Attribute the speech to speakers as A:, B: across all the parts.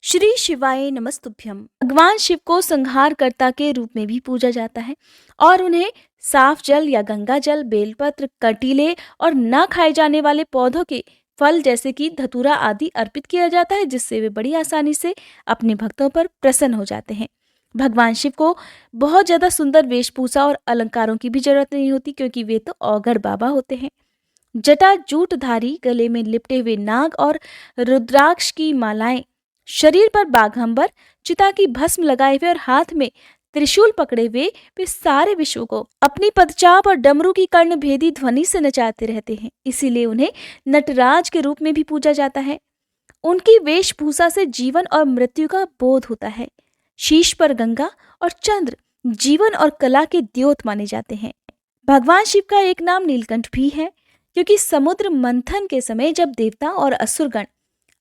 A: श्री शिवाय नमस्तुभ्यम। भगवान शिव को संहारकर्ता के रूप में भी पूजा जाता है और उन्हें साफ जल या गंगा जल, बेलपत्र, कटीले और न खाए जाने वाले पौधों के फल जैसे कि धतूरा आदि अर्पित किया जाता है, जिससे वे बड़ी आसानी से अपने भक्तों पर प्रसन्न हो जाते हैं। भगवान शिव को बहुत ज्यादा सुंदर वेशभूषा और अलंकारों की भी जरूरत नहीं होती, क्योंकि वे तो औघड़ बाबा होते हैं। जटा जूटधारी, गले में लिपटे हुए नाग और रुद्राक्ष की मालाएं, शरीर पर बाघंबर, चिता की भस्म लगाए हुए और हाथ में त्रिशूल पकड़े हुए वे सारे विश्व को अपनी पदचाप और डमरू की कर्ण भेदी ध्वनि से नचाते रहते हैं। इसीलिए उन्हें नटराज के रूप में भी पूजा जाता है। उनकी वेशभूषा से जीवन और मृत्यु का बोध होता है। शीश पर गंगा और चंद्र जीवन और कला के द्योत माने जाते हैं। भगवान शिव का एक नाम नीलकंठ भी है, क्योंकि समुद्र मंथन के समय जब देवता और असुरगण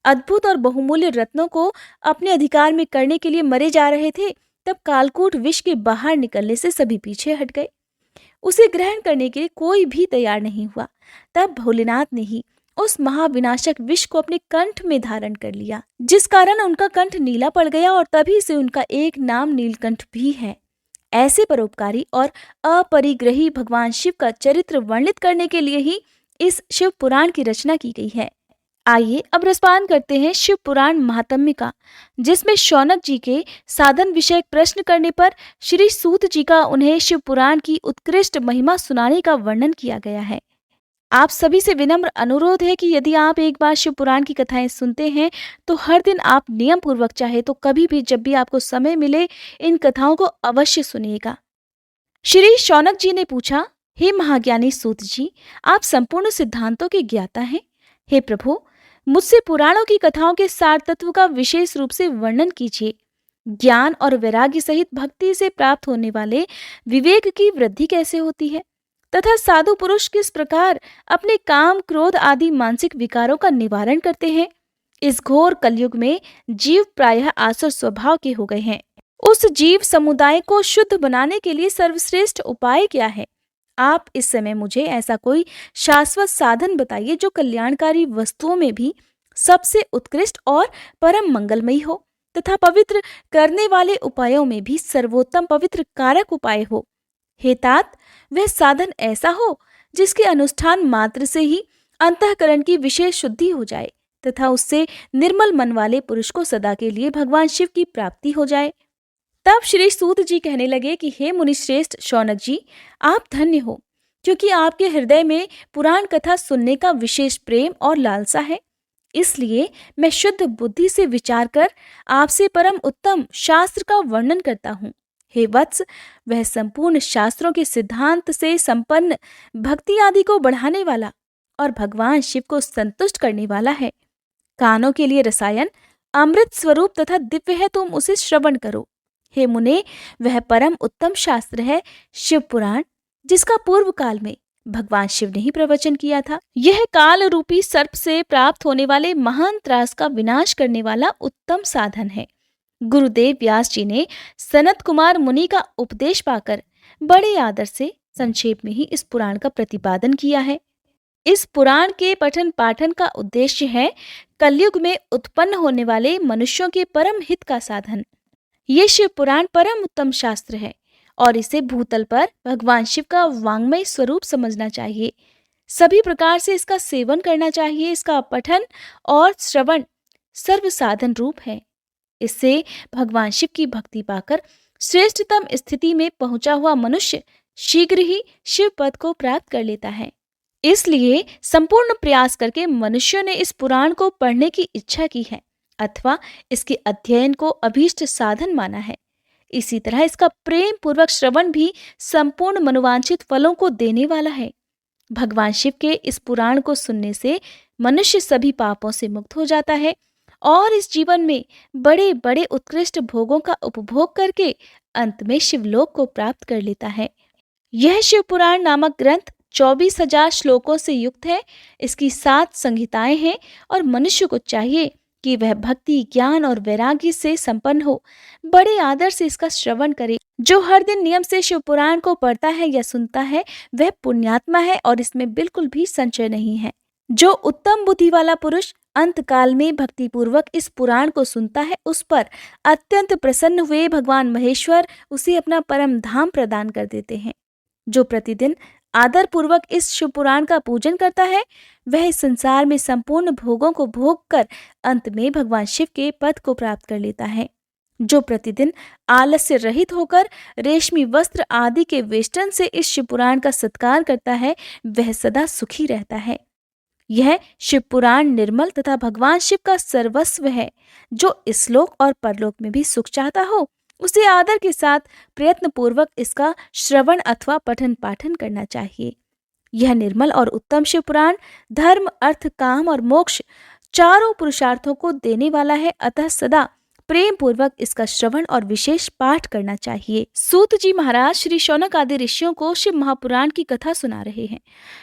A: अद्भुत और बहुमूल्य रत्नों को अपने अधिकार में करने के लिए मरे जा रहे थे, तब कालकूट विष के बाहर निकलने से सभी पीछे हट गए। उसे ग्रहण करने के लिए कोई भी तैयार नहीं हुआ। तब भोलेनाथ ने ही उस महाविनाशक विष को अपने कंठ में धारण कर लिया, जिस कारण उनका कंठ नीला पड़ गया और तभी से उनका एक नाम नीलकंठ भी है। ऐसे परोपकारी और अपरिग्रही भगवान शिव का चरित्र वर्णित करने के लिए ही इस शिव पुराण की रचना की गई है। आइए अब रसपान करते हैं शिव पुराण महात्म्य का, जिसमें शौनक जी के साधन विषयक प्रश्न करने पर श्री सूत जी का उन्हें शिव पुराण की उत्कृष्ट महिमा सुनाने का वर्णन किया गया है। आप सभी से विनम्र अनुरोध है कि यदि आप एक बार शिव पुराण की कथाएं सुनते हैं तो हर दिन आप नियम पूर्वक, चाहे तो कभी भी जब भी आपको समय मिले, इन कथाओं को अवश्य सुनिएगा। श्री शौनक जी ने पूछा, हे महाज्ञानी सूत जी, आप संपूर्ण सिद्धांतों के ज्ञाता हैं। हे प्रभु, मुझसे पुराणों की कथाओं के सार तत्व का विशेष रूप से वर्णन कीजिए। ज्ञान और वैराग्य सहित भक्ति से प्राप्त होने वाले विवेक की वृद्धि कैसे होती है, तथा साधु पुरुष किस प्रकार अपने काम, क्रोध आदि मानसिक विकारों का निवारण करते हैं। इस घोर कलयुग में जीव प्रायः आसुर स्वभाव के हो गए हैं। उस जीव समुदाय को शुद्ध बनाने के लिए सर्वश्रेष्ठ उपाय क्या है? आप इस समय मुझे ऐसा कोई शाश्वत साधन बताइए जो कल्याणकारी वस्तुओं में भी सबसे उत्कृष्ट और परम मंगलमयी हो, तथा पवित्र करने वाले उपायों में भी सर्वोत्तम पवित्र कारक उपाय हो। हे तात, वह साधन ऐसा हो जिसके अनुष्ठान मात्र से ही अंतःकरण की विशेष शुद्धि हो जाए, तथा उससे निर्मल मन वाले पुरुष को सदा के लिए भगवान शिव की प्राप्ति हो जाए। तब श्री सूत जी कहने लगे कि हे मुनिश्रेष्ठ शौनक जी, आप धन्य हो, क्योंकि आपके हृदय में पुराण कथा सुनने का विशेष प्रेम और लालसा है। इसलिए मैं शुद्ध बुद्धि से विचार कर आपसे परम उत्तम शास्त्र का वर्णन करता हूँ। हे वत्स, वह संपूर्ण शास्त्रों के सिद्धांत से संपन्न, भक्ति आदि को बढ़ाने वाला और भगवान शिव को संतुष्ट करने वाला है। कानों के लिए रसायन, अमृत स्वरूप तथा दिव्य है, तुम उसे श्रवण करो। हे मुने, वह परम उत्तम शास्त्र है शिव पुराण, जिसका पूर्व काल में भगवान शिव ने ही प्रवचन किया था। यह काल रूपी सर्प से प्राप्त होने वाले महान त्रास का विनाश करने वाला उत्तम साधन है। गुरुदेव व्यास जी ने सनत कुमार मुनि का उपदेश पाकर बड़े आदर से संक्षेप में ही इस पुराण का प्रतिपादन किया है। इस पुराण के पठन पाठन का उद्देश्य है कलयुग में उत्पन्न होने वाले मनुष्यों के परम हित का साधन। ये शिव पुराण परम उत्तम शास्त्र है और इसे भूतल पर भगवान शिव का वांग्मय स्वरूप समझना चाहिए। सभी प्रकार से इसका सेवन करना चाहिए। इसका पठन और श्रवण सर्व साधन रूप है। इससे भगवान शिव की भक्ति पाकर श्रेष्ठतम स्थिति में पहुंचा हुआ मनुष्य शीघ्र ही शिव पद को प्राप्त कर लेता है। इसलिए संपूर्ण प्रयास करके मनुष्यों ने इस पुराण को पढ़ने की इच्छा की है, अथवा इसके अध्ययन को अभीष्ट साधन माना है। इसी तरह इसका प्रेम पूर्वक श्रवण भी संपूर्ण मनोवांछित फलों को देने वाला है। भगवान शिव के इस पुराण को सुनने से मनुष्य सभी पापों से मुक्त हो जाता है और इस जीवन में बड़े बड़े उत्कृष्ट भोगों का उपभोग करके अंत में शिवलोक को प्राप्त कर लेता है। यह शिव पुराण नामक ग्रंथ 24,000 श्लोकों से युक्त है। इसकी 7 संहिताएं हैं और मनुष्य को चाहिए कि वह भक्ति, ज्ञान और वैराग्य से संपन्न हो बड़े आदर से इसका श्रवण करे। जो हर दिन नियम से शिव पुराण को पढ़ता है या सुनता है वह पुण्यात्मा है और इसमें बिल्कुल भी संशय नहीं है। जो उत्तम बुद्धि वाला पुरुष अंतकाल में भक्तिपूर्वक इस पुराण को सुनता है, उस पर अत्यंत प्रसन्न हुए भगवान महेश्वर उसे अपना परम धाम प्रदान कर देते हैं। जो प्रतिदिन आदर पूर्वक इस शिव पुराण का पूजन करता है, वह इस संसार में संपूर्ण भोगों को भोग कर अंत में भगवान शिव के पद को प्राप्त कर लेता है। जो प्रतिदिन आलस्य रहित होकर रेशमी वस्त्र आदि के वेष्टन से इस शिव पुराण का सत्कार करता है, वह सदा सुखी रहता है। यह शिव पुराण निर्मल तथा भगवान शिव का सर्वस्व है। जो इस-लोक और परलोक में भी सुख चाहता हो, उसे आदर के साथ प्रयत्न पूर्वक इसका श्रवण अथवा पठन पाठन करना चाहिए। यह निर्मल और उत्तम शिव पुराण धर्म, अर्थ, काम और मोक्ष चारों पुरुषार्थों को देने वाला है, अतः सदा प्रेम पूर्वक इसका श्रवण और विशेष पाठ करना चाहिए। सूत जी महाराज श्री शौनक आदि ऋषियों को शिव महापुराण की कथा सुना रहे हैं।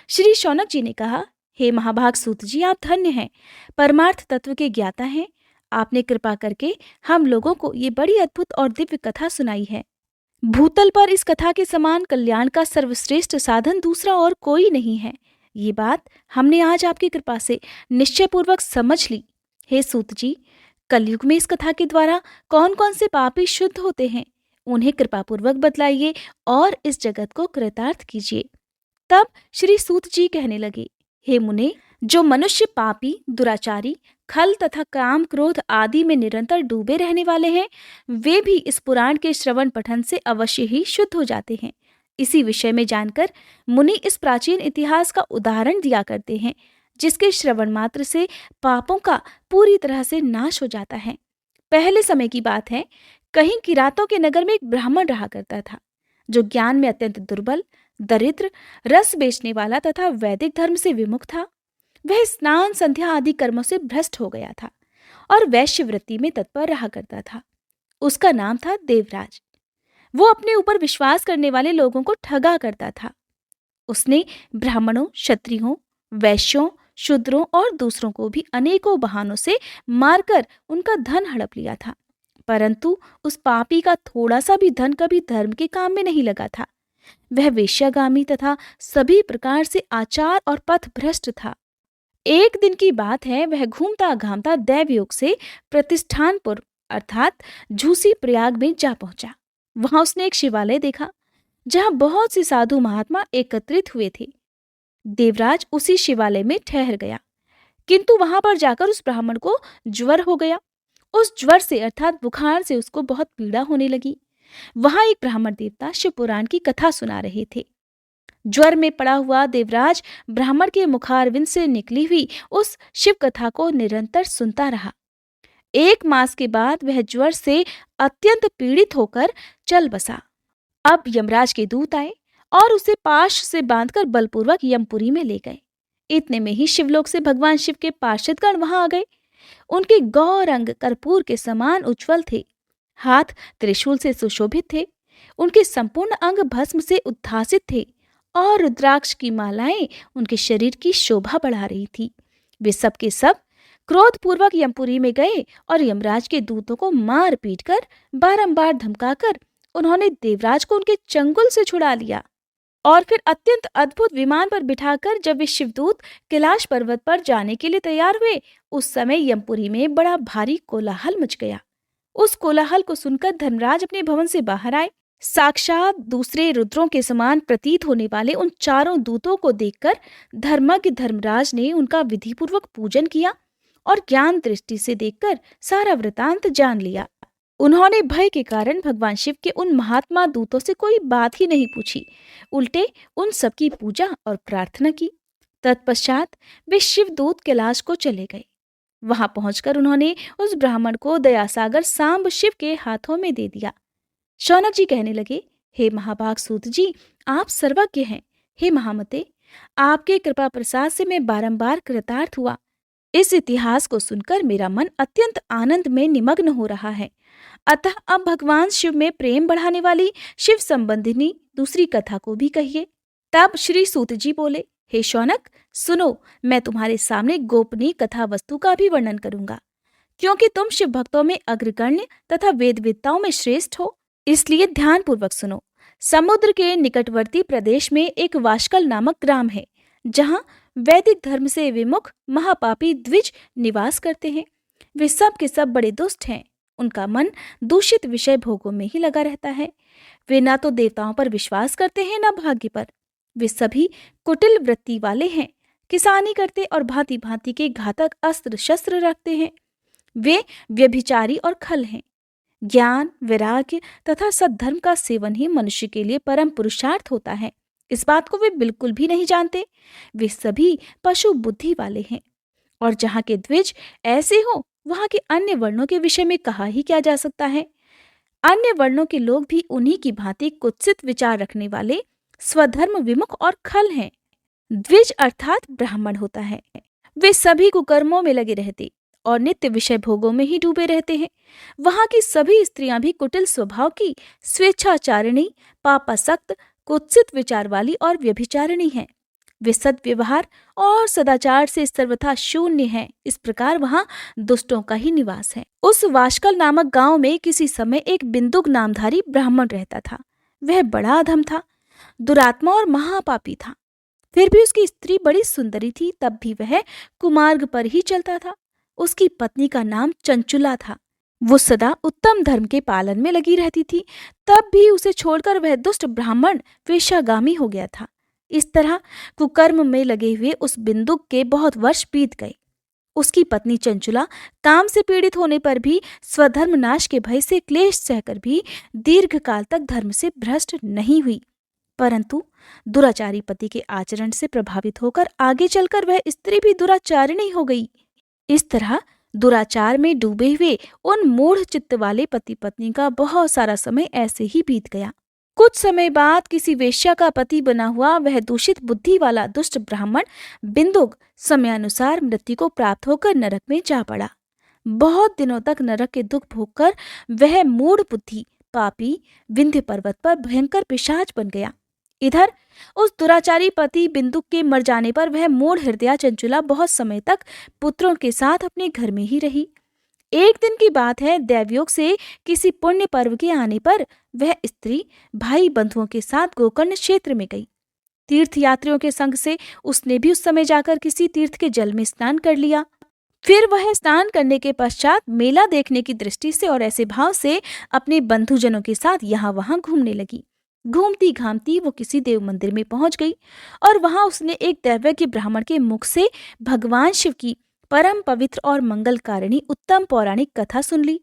A: श्री शौनक जी ने कहा, हे महाभाग सूत जी, आप धन्य हैं, परमार्थ तत्व के ज्ञाता हैं। आपने कृपा करके हम लोगों को ये बड़ी अद्भुत और दिव्य कथा सुनाई है। भूतल पर इस कथा के समान कल्याण का सर्वश्रेष्ठ साधन दूसरा और कोई नहीं है। ये बात हमने आज आपकी कृपा से निश्चय पूर्वक समझ ली। हे सूत जी, कलयुग में इस कथा के द्वारा कौन कौन से पापी शुद्ध होते हैं, उन्हें कृपा पूर्वक बतलाइए और इस जगत को कृतार्थ कीजिए। तब श्री सूत जी कहने लगे, हे मुने, जो मनुष्य पापी, दुराचारी, खल तथा काम क्रोध आदि में निरंतर डूबे रहने वाले हैं, वे भी इस पुराण के श्रवण पठन से अवश्य ही शुद्ध हो जाते हैं। इसी विषय में जानकर मुनि इस प्राचीन इतिहास का उदाहरण दिया करते हैं, जिसके श्रवण मात्र से पापों का पूरी तरह से नाश हो जाता है। पहले समय की बात है, कहीं किरातों के नगर में एक ब्राह्मण रहा करता था, जो ज्ञान में अत्यंत दुर्बल, दरिद्र, रस बेचने वाला तथा वैदिक धर्म से विमुख था। वह स्नान, संध्या आदि कर्मों से भ्रष्ट हो गया था और वैश्य वृत्ति में तत्पर रहा करता था। उसका नाम था देवराज। वो अपने ऊपर विश्वास करने वाले लोगों को ठगा करता था। उसने ब्राह्मणों, क्षत्रियों, वैश्यों, शूद्रों और दूसरों को भी अनेकों बहानों से मारकर उनका धन हड़प लिया था, परंतु उस पापी का थोड़ा सा भी धन कभी धर्म के काम में नहीं लगा था। वह वेश्यागामी तथा सभी प्रकार से आचार और पथ भ्रष्ट था। एक दिन की बात है, वह घूमता घामता दैवयोग से प्रतिष्ठानपुर अर्थात झूसी प्रयाग में जा पहुंचा। वहां उसने एक शिवालय देखा, जहां बहुत से साधु महात्मा एकत्रित हुए थे। देवराज उसी शिवालय में ठहर गया, किंतु वहां पर जाकर उस ब्राह्मण को ज्वर हो गया। उस ज्वर से अर्थात बुखार से उसको बहुत पीड़ा होने लगी। वहां एक ब्राह्मण देवता शिव पुराण की कथा सुना रहे थे। ज्वर में पड़ा हुआ देवराज ब्राह्मण के मुखारविंद से निकली हुई उस शिव कथा को निरंतर सुनता रहा। 1 मास के बाद वह ज्वर से अत्यंत पीड़ित होकर चल बसा। अब यमराज के दूत आए और उसे पाश से बांधकर बलपूर्वक यमपुरी में ले गए। इतने में ही शिवलोक से भगवान शिव के पार्षदगण वहां आ गए। उनके गौर अंग कर्पूर के समान उज्ज्वल थे, हाथ त्रिशूल से सुशोभित थे, उनके संपूर्ण अंग भस्म से उद्भासित थे और रुद्राक्ष की मालाएं उनके शरीर की शोभा बढ़ा रही थी। वे सब के सब क्रोधपूर्वक यमपुरी में गए और यमराज के दूतों को मार पीट कर बारंबार धमकाकर उन्होंने देवराज को उनके चंगुल से छुड़ा लिया और फिर अत्यंत अद्भुत विमान पर बिठाकर जब वे शिवदूत कैलाश पर्वत पर जाने के लिए तैयार हुए, उस समय यमपुरी में बड़ा भारी कोलाहल मच गया। उस कोलाहल को सुनकर धर्मराज अपने भवन से बाहर आए। साक्षात दूसरे रुद्रों के समान प्रतीत होने वाले उन चारों दूतों को देखकर धर्मज्ञ धर्मराज ने उनका विधिपूर्वक पूजन किया और ज्ञान दृष्टि से देखकर सारा वृतांत जान लिया। उन्होंने भय के कारण भगवान शिव के उन महात्मा दूतों से कोई बात ही नहीं पूछी, उल्टे उन सबकी पूजा और प्रार्थना की। तत्पश्चात वे शिवदूत कैलाश को चले गए। वहां पहुंचकर उन्होंने उस ब्राह्मण को दयासागर सांब शिव के हाथों में दे दिया। शौनक जी कहने लगे, हे महाभाग सूत जी, आप सर्वज्ञ हैं। हे महामते, आपके कृपा प्रसाद से मैं बारंबार कृतार्थ हुआ। इस इतिहास को सुनकर मेरा मन अत्यंत आनंद में निमग्न हो रहा है। अतः अब भगवान शिव में प्रेम बढ़ाने वाली शिव संबंधिनी दूसरी कथा को भी कहिए। तब श्री सूत जी बोले, हे शौनक, सुनो, मैं तुम्हारे सामने गोपनीय कथा वस्तु का भी वर्णन करूंगा, क्योंकि तुम शिव भक्तों में अग्रगण्य तथा वेदविद्ताओं में श्रेष्ठ हो, इसलिए ध्यान पूर्वक सुनो। समुद्र के निकटवर्ती प्रदेश में एक वाशकल नामक ग्राम है, जहाँ वैदिक धर्म से विमुख महापापी द्विज निवास करते हैं। वे सब के सब बड़े दुष्ट हैं। उनका मन दूषित विषय भोगों में ही लगा रहता है। वे ना तो देवताओं पर विश्वास करते हैं ना भाग्य पर। वे सभी कुटिल वृत्ति वाले हैं। किसानी करते और भांति भांति के घातक अस्त्र शस्त्र रखते हैं। वे व्यभिचारी और खल हैं। ज्ञान, वैराग्य तथा सद्धर्म का सेवन ही मनुष्य के लिए परम पुरुषार्थ होता है। इस बात को वे बिल्कुल भी नहीं जानते। वे सभी पशु बुद्धि वाले हैं। और जहाँ के द्विज ऐसे हो, वहाँ के अन्य वर्णों के विषय में कहा ही क्या जा सकता है। अन्य वर्णों के लोग भी उन्हीं की भांति कुत्सित विचार रखने वाले, स्वधर्म विमुख और खल हैं। द्विज अर्थात ब्राह्मण होता है। वे सभी कुकर्मों में लगे रहते और नित्य विषय भोगों में ही डूबे रहते हैं। वहां की सभी स्त्रियां भी कुटिल स्वभाव की, स्वेच्छाचारिणी, पापासक्त, कुत्सित विचार वाली और व्यभिचारिणी हैं। वे सद्व्यवहार और सदाचार से सर्वथा शून्य हैं। इस प्रकार वहां दुष्टों का ही निवास है। उस वाशकल नामक गांव में किसी समय एक बिंदुक नामधारी ब्राह्मण रहता था। वह बड़ा अधम था, दुरात्मा और महापापी था। फिर भी उसकी स्त्री बड़ी सुंदरी थी, तब भी वह कुमार्ग पर ही चलता था। उसकी पत्नी का नाम चंचुला था। वो सदा उत्तम धर्म के पालन में लगी रहती थी, तब भी उसे छोड़कर वह दुष्ट ब्राह्मण वेश्यागामी हो गया था। इस तरह कुकर्म में लगे हुए उस बिंदुक के बहुत वर्ष बीत गए। उसकी पत्नी चंचुला काम से पीड़ित होने पर भी, स्वधर्म नाश के भय से क्लेश सहकर भी दीर्घ काल तक धर्म से भ्रष्ट नहीं हुई, परंतु दुराचारी पति के आचरण से प्रभावित होकर आगे चलकर वह स्त्री भी दुराचारिणी हो गई। इस तरह दुराचार में डूबे हुए उन मूढ़ चित्त वाले पति पत्नी का बहुत सारा समय ऐसे ही बीत गया। कुछ समय बाद किसी वेश्या का पति बना हुआ वह दूषित बुद्धि वाला दुष्ट ब्राह्मण बिंदुक समयानुसार मृत्यु को प्राप्त होकर नरक में जा पड़ा। बहुत दिनों तक नरक के दुख भोगकर वह मूढ़ बुद्धि पापी विंध्य पर्वत पर भयंकर पिशाच बन गया। इधर उस दुराचारी पति बिंदुक के मर जाने पर वह मूढ़ हृदया चंचुला बहुत समय तक पुत्रों के साथ अपने घर में ही रही। एक दिन की बात है, दैवयोग से किसी पुण्य पर्व के आने पर वह स्त्री भाई बंधुओं के साथ गोकर्ण क्षेत्र में गई। तीर्थ यात्रियों के संग से उसने भी उस समय जाकर किसी तीर्थ के जल में स्नान कर लिया। फिर वह स्नान करने के पश्चात मेला देखने की दृष्टि से और ऐसे भाव से अपने बंधुजनों के साथ यहाँ वहां घूमने लगी। घूमती घामती वो किसी देव मंदिर में पहुंच गई और वहां उसने एक दैवज्ञ ब्राह्मण के मुख से भगवान शिव की परम पवित्र और मंगलकारिणी उत्तम पौराणिक कथा सुन ली।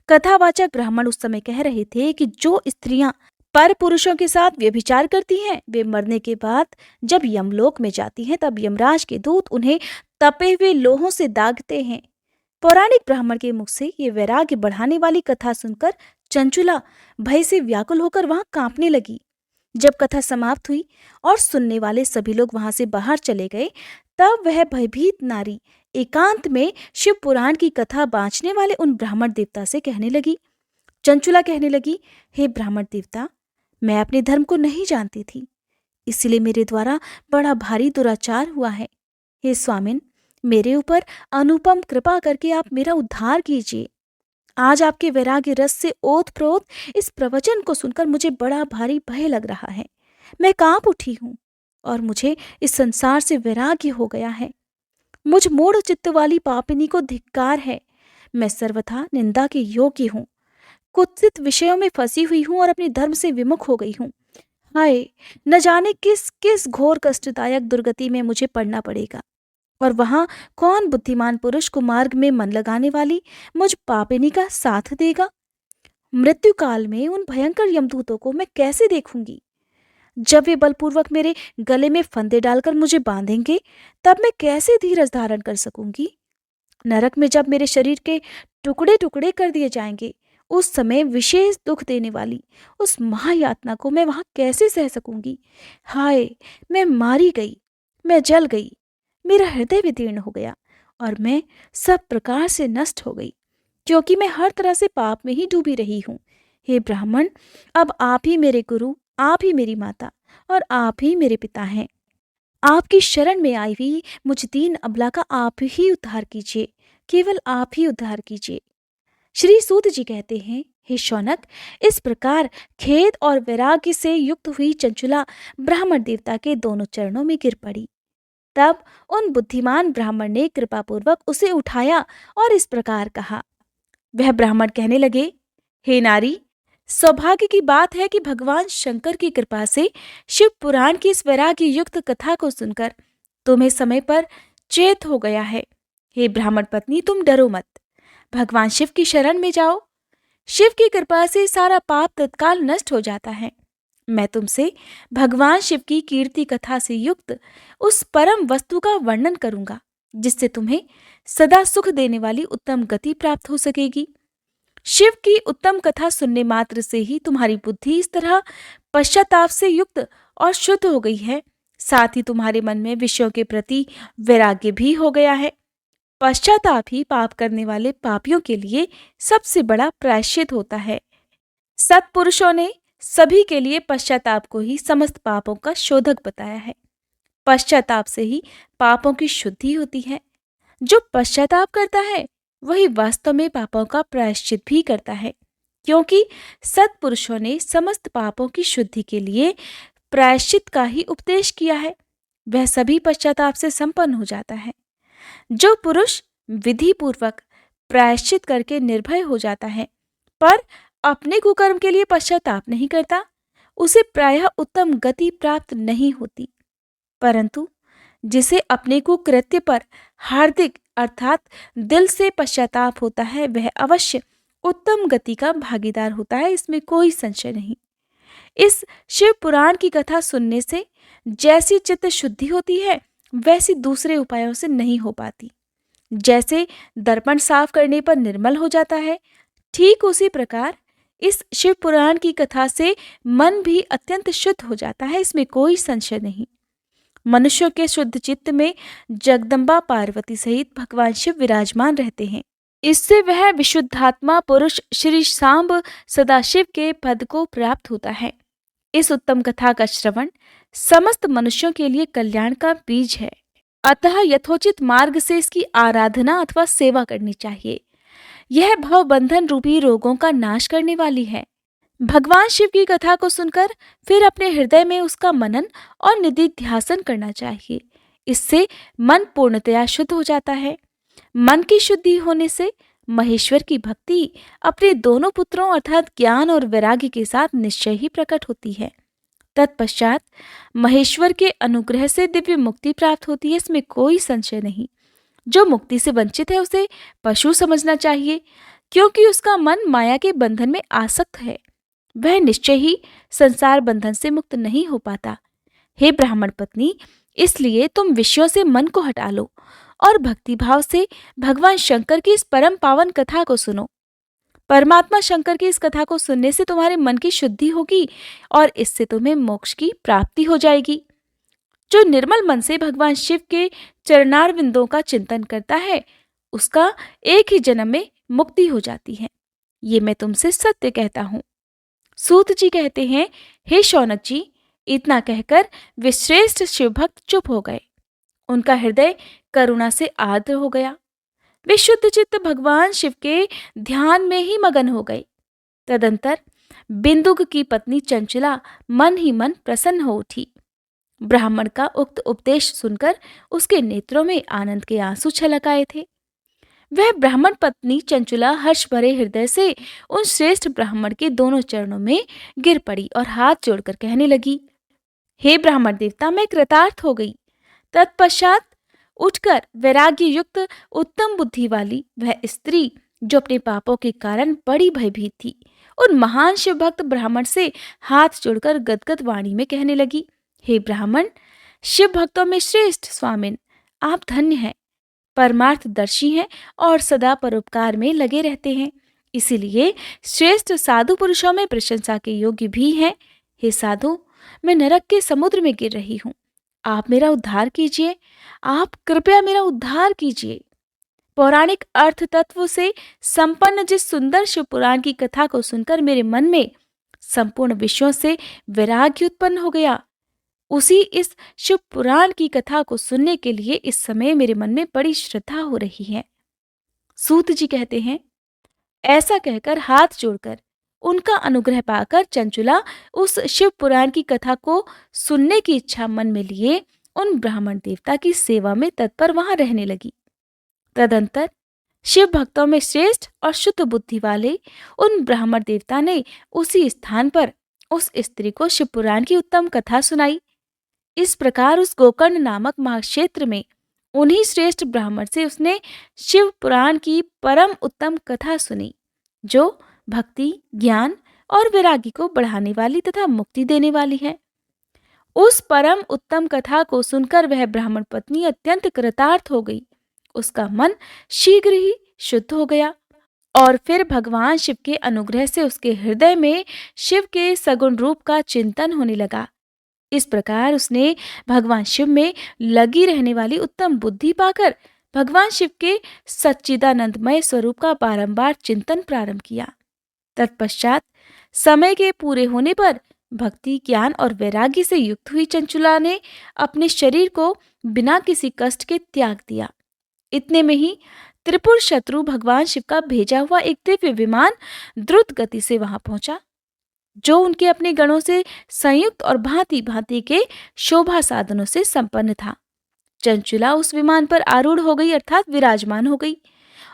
A: कथावाचक ब्राह्मण उस समय कह रहे थे कि जो स्त्रियां पर पुरुषों के साथ व्यभिचार करती हैं, वे मरने के बाद जब यमलोक में जाती हैं, तब यमराज के दूत उन्हें तपे हुए लोहों से दागते हैं। पौराणिक ब्राह्मण के मुख से ये वैराग्य बढ़ाने वाली कथा सुनकर चंचुला भय से व्याकुल होकर वहां कांपने लगी। जब कथा समाप्त हुई और सुनने वाले सभी लोग वहां से बाहर चले गए, तब वह भयभीत नारी एकांत में शिव पुराण की कथा बाँचने वाले उन ब्राह्मण देवता से कहने लगी। चंचुला कहने लगी, हे ब्राह्मण देवता, मैं अपने धर्म को नहीं जानती थी, इसलिए मेरे द्वारा बड़ा भारी दुराचार हुआ है। हे स्वामिन, मेरे ऊपर अनुपम कृपा करके आप मेरा उद्धार कीजिए। आज आपके वैराग्य रस से ओतप्रोत इस प्रवचन को सुनकर मुझे बड़ा भारी भय लग रहा है। मैं कांप उठी हूँ और मुझे इस संसार से वैराग्य हो गया है। मुझ मूढ़ चित्त वाली पापिनी को धिक्कार है। मैं सर्वथा निंदा के योग्य हूँ, कुत्सित विषयों में फंसी हुई हूँ और अपने धर्म से विमुख हो गई हूँ। हाय, न जाने किस किस घोर कष्टदायक दुर्गति में मुझे पड़ना पड़ेगा, और वहां कौन बुद्धिमान पुरुष कुमार्ग में मन लगाने वाली मुझ पापिनी का साथ देगा। मृत्यु काल में उन भयंकर यमदूतों को मैं कैसे देखूंगी। जब वे बलपूर्वक मेरे गले में फंदे डालकर मुझे बांधेंगे, तब मैं कैसे धीरज धारण कर सकूंगी। नरक में जब मेरे शरीर के टुकड़े टुकड़े कर दिए जाएंगे, उस समय विशेष दुख देने वाली उस महायातना को मैं वहां कैसे सह सकूंगी। हाय, मैं मारी गई, मैं जल गई, मेरा हृदय विदीर्ण हो गया और मैं सब प्रकार से नष्ट हो गई, क्योंकि मैं हर तरह से पाप में ही डूबी रही हूँ। हे ब्राह्मण, अब आप ही मेरे गुरु, आप ही मेरी माता और आप ही मेरे पिता हैं। आपकी शरण में आई हुई मुझ दीन अबला का आप ही उद्धार कीजिए, केवल आप ही उद्धार कीजिए। श्री सूत जी कहते हैं, हे शौनक, इस प्रकार खेद और वैराग्य से युक्त हुई चंचुला ब्राह्मण देवता के दोनों चरणों में गिर पड़ी। तब उन बुद्धिमान ब्राह्मण ने कृपापूर्वक उसे उठाया और इस प्रकार कहा। वह ब्राह्मण कहने लगे, हे नारी, सौभाग्य की बात है कि भगवान शंकर की कृपा से शिव पुराण की इस वैराग्य युक्त कथा को सुनकर तुम्हें समय पर चेत हो गया है। हे ब्राह्मण पत्नी, तुम डरो मत, भगवान शिव की शरण में जाओ। शिव की कृपा से सारा पाप तत्काल नष्ट हो जाता है। मैं तुमसे भगवान शिव की कीर्ति कथा से युक्त उस परम वस्तु का वर्णन करूंगा, जिससे तुम्हें सदा सुख देने वाली उत्तम गति प्राप्त हो सकेगी। शिव की उत्तम कथा सुनने मात्र से ही तुम्हारी बुद्धि इस तरह पश्चाताप से युक्त और शुद्ध हो गई है, साथ ही तुम्हारे मन में विषयों के प्रति वैराग्य भी हो गया है। पश्चाताप ही पाप करने वाले पापियों के लिए सबसे बड़ा प्रायश्चित होता है। सत्पुरुषों ने सभी के लिए पश्चाताप को ही समस्त पापों का शोधक बताया है। पश्चाताप से ही पापों की शुद्धि होती है। जो पश्चाताप करता है वही वास्तव में पापों का प्रायश्चित भी करता है, क्योंकि सत्पुरुषों ने समस्त पापों की शुद्धि के लिए प्रायश्चित का ही उपदेश किया है। वह सभी पश्चाताप से संपन्न हो जाता है। जो पुरुष विधि पूर्वक प्रायश्चित करके निर्भय हो जाता है पर अपने कुकर्म के लिए पश्चाताप नहीं करता, उसे प्रायः उत्तम गति प्राप्त नहीं होती। परंतु जिसे अपने कुकृत्य पर हार्दिक अर्थात दिल से पश्चाताप होता है, वह अवश्य उत्तम गति का भागीदार होता है, इसमें कोई संशय नहीं। इस शिव पुराण की कथा सुनने से जैसी चित्त शुद्धि होती है, वैसी दूसरे उपायों से नहीं हो पाती। जैसे दर्पण साफ करने पर निर्मल हो जाता है, ठीक उसी प्रकार इस शिव पुराण की कथा से मन भी अत्यंत शुद्ध हो जाता है, इसमें कोई संशय नहीं। मनुष्यों के शुद्ध चित्त में जगदम्बा पार्वती सहित भगवान शिव विराजमान रहते हैं। इससे वह विशुद्धात्मा पुरुष श्री सांब सदाशिव के पद को प्राप्त होता है। इस उत्तम कथा का श्रवण समस्त मनुष्यों के लिए कल्याण का बीज है, अतः यथोचित मार्ग से इसकी आराधना अथवा सेवा करनी चाहिए। यह भवबंधन रूपी रोगों का नाश करने वाली है। भगवान शिव की कथा को सुनकर फिर अपने हृदय में उसका मनन और निधिध्यासन करना चाहिए। इससे मन पूर्णतया शुद्ध हो जाता है। मन की शुद्धि होने से महेश्वर की भक्ति अपने दोनों पुत्रों अर्थात ज्ञान और वैराग्य के साथ निश्चय ही प्रकट होती है। तत्पश्चात महेश्वर के अनुग्रह से दिव्य मुक्ति प्राप्त होती है, इसमें कोई संशय नहीं। जो मुक्ति से वंचित है उसे पशु समझना चाहिए, क्योंकि उसका मन माया के बंधन में आसक्त है। वह निश्चय ही संसार बंधन से मुक्त नहीं हो पाता। हे ब्राह्मण पत्नी, इसलिए तुम विषयों से मन को हटा लो और भक्तिभाव से भगवान शंकर की इस परम पावन कथा को सुनो। परमात्मा शंकर की इस कथा को सुनने से तुम्हारे मन की शुद्धि होगी और इससे तुम्हें मोक्ष की प्राप्ति हो जाएगी। जो निर्मल मन से भगवान शिव के चरणारविंदों का चिंतन करता है, उसका एक ही जन्म में मुक्ति हो जाती है। ये मैं तुमसे सत्य कहता हूँ। सूत जी कहते हैं, हे शौनक जी, इतना कहकर वे श्रेष्ठ शिव भक्त चुप हो गए। उनका हृदय करुणा से आर्द्र हो गया। वे शुद्ध चित्त भगवान शिव के ध्यान में ही मगन हो गए। तदंतर बिंदुक की पत्नी चंचला मन ही मन प्रसन्न हो उठी। ब्राह्मण का उक्त उपदेश सुनकर उसके नेत्रों में आनंद के आंसू छलक आए थे। वह ब्राह्मण पत्नी चंचला हर्ष भरे हृदय से उन श्रेष्ठ ब्राह्मण के दोनों चरणों में गिर पड़ी और हाथ जोड़कर कहने लगी, हे ब्राह्मण देवता, मैं कृतार्थ हो गई। तत्पश्चात उठकर वैराग्य युक्त उत्तम बुद्धि वाली वह स्त्री, जो अपने पापों के कारण बड़ी भयभीत थी, उन महान शिव भक्त ब्राह्मण से हाथ जोड़कर गदगद वाणी में कहने लगी, हे ब्राह्मण, शिव भक्तों में श्रेष्ठ स्वामिन, आप धन्य हैं, परमार्थदर्शी हैं और सदा परोपकार में लगे रहते हैं, इसीलिए श्रेष्ठ साधु पुरुषों में प्रशंसा के योग्य भी हैं। हे साधु, मैं नरक के समुद्र में गिर रही हूँ, आप मेरा उद्धार कीजिए, आप कृपया मेरा उद्धार कीजिए। पौराणिक अर्थ तत्व से संपन्न जिस सुंदर शिव पुराण की कथा को सुनकर मेरे मन में संपूर्ण विषयों से वैराग्य उत्पन्न हो गया, उसी इस शिव पुराण की कथा को सुनने के लिए इस समय मेरे मन में बड़ी श्रद्धा हो रही है। सूत जी कहते हैं, ऐसा कहकर हाथ जोड़कर उनका अनुग्रह पाकर चंचुला उस शिव पुराण की कथा को सुनने की इच्छा मन में लिए उन ब्राह्मण देवता की सेवा में तत्पर वहां रहने लगी। तदंतर शिव भक्तों में श्रेष्ठ और शुद्ध बुद्धि वाले उन ब्राह्मण देवता ने उसी स्थान पर उस स्त्री को शिव पुराण की उत्तम कथा सुनाई। इस प्रकार उस गोकर्ण नामक महाक्षेत्र में उन्हीं श्रेष्ठ ब्राह्मण से उसने शिव पुराण की परम उत्तम कथा सुनी, जो भक्ति, ज्ञान और वैराग्य को बढ़ाने वाली तथा मुक्ति देने वाली है। उस परम उत्तम कथा को सुनकर वह ब्राह्मण पत्नी अत्यंत कृतार्थ हो गई। उसका मन शीघ्र ही शुद्ध हो गया और फिर भगवान शिव के अनुग्रह से उसके हृदय में शिव के सगुण रूप का चिंतन होने लगा। इस प्रकार उसने भगवान शिव में लगी रहने वाली उत्तम बुद्धि पाकर भगवान शिव के सच्चिदानंदमय स्वरूप का बारंबार चिंतन प्रारंभ किया। तत्पश्चात समय के पूरे होने पर भक्ति, ज्ञान और वैराग्य से युक्त हुई चंचुला ने अपने शरीर को बिना किसी कष्ट के त्याग दिया। इतने में ही त्रिपुर शत्रु भगवान शिव का भेजा हुआ एक दिव्य विमान द्रुत गति से वहां पहुंचा, जो उनके अपने गणों से संयुक्त और भांति भांति के शोभा साधनों से संपन्न था। चंचुला उस विमान पर आरूढ़ हो गई, अर्थात विराजमान हो गई,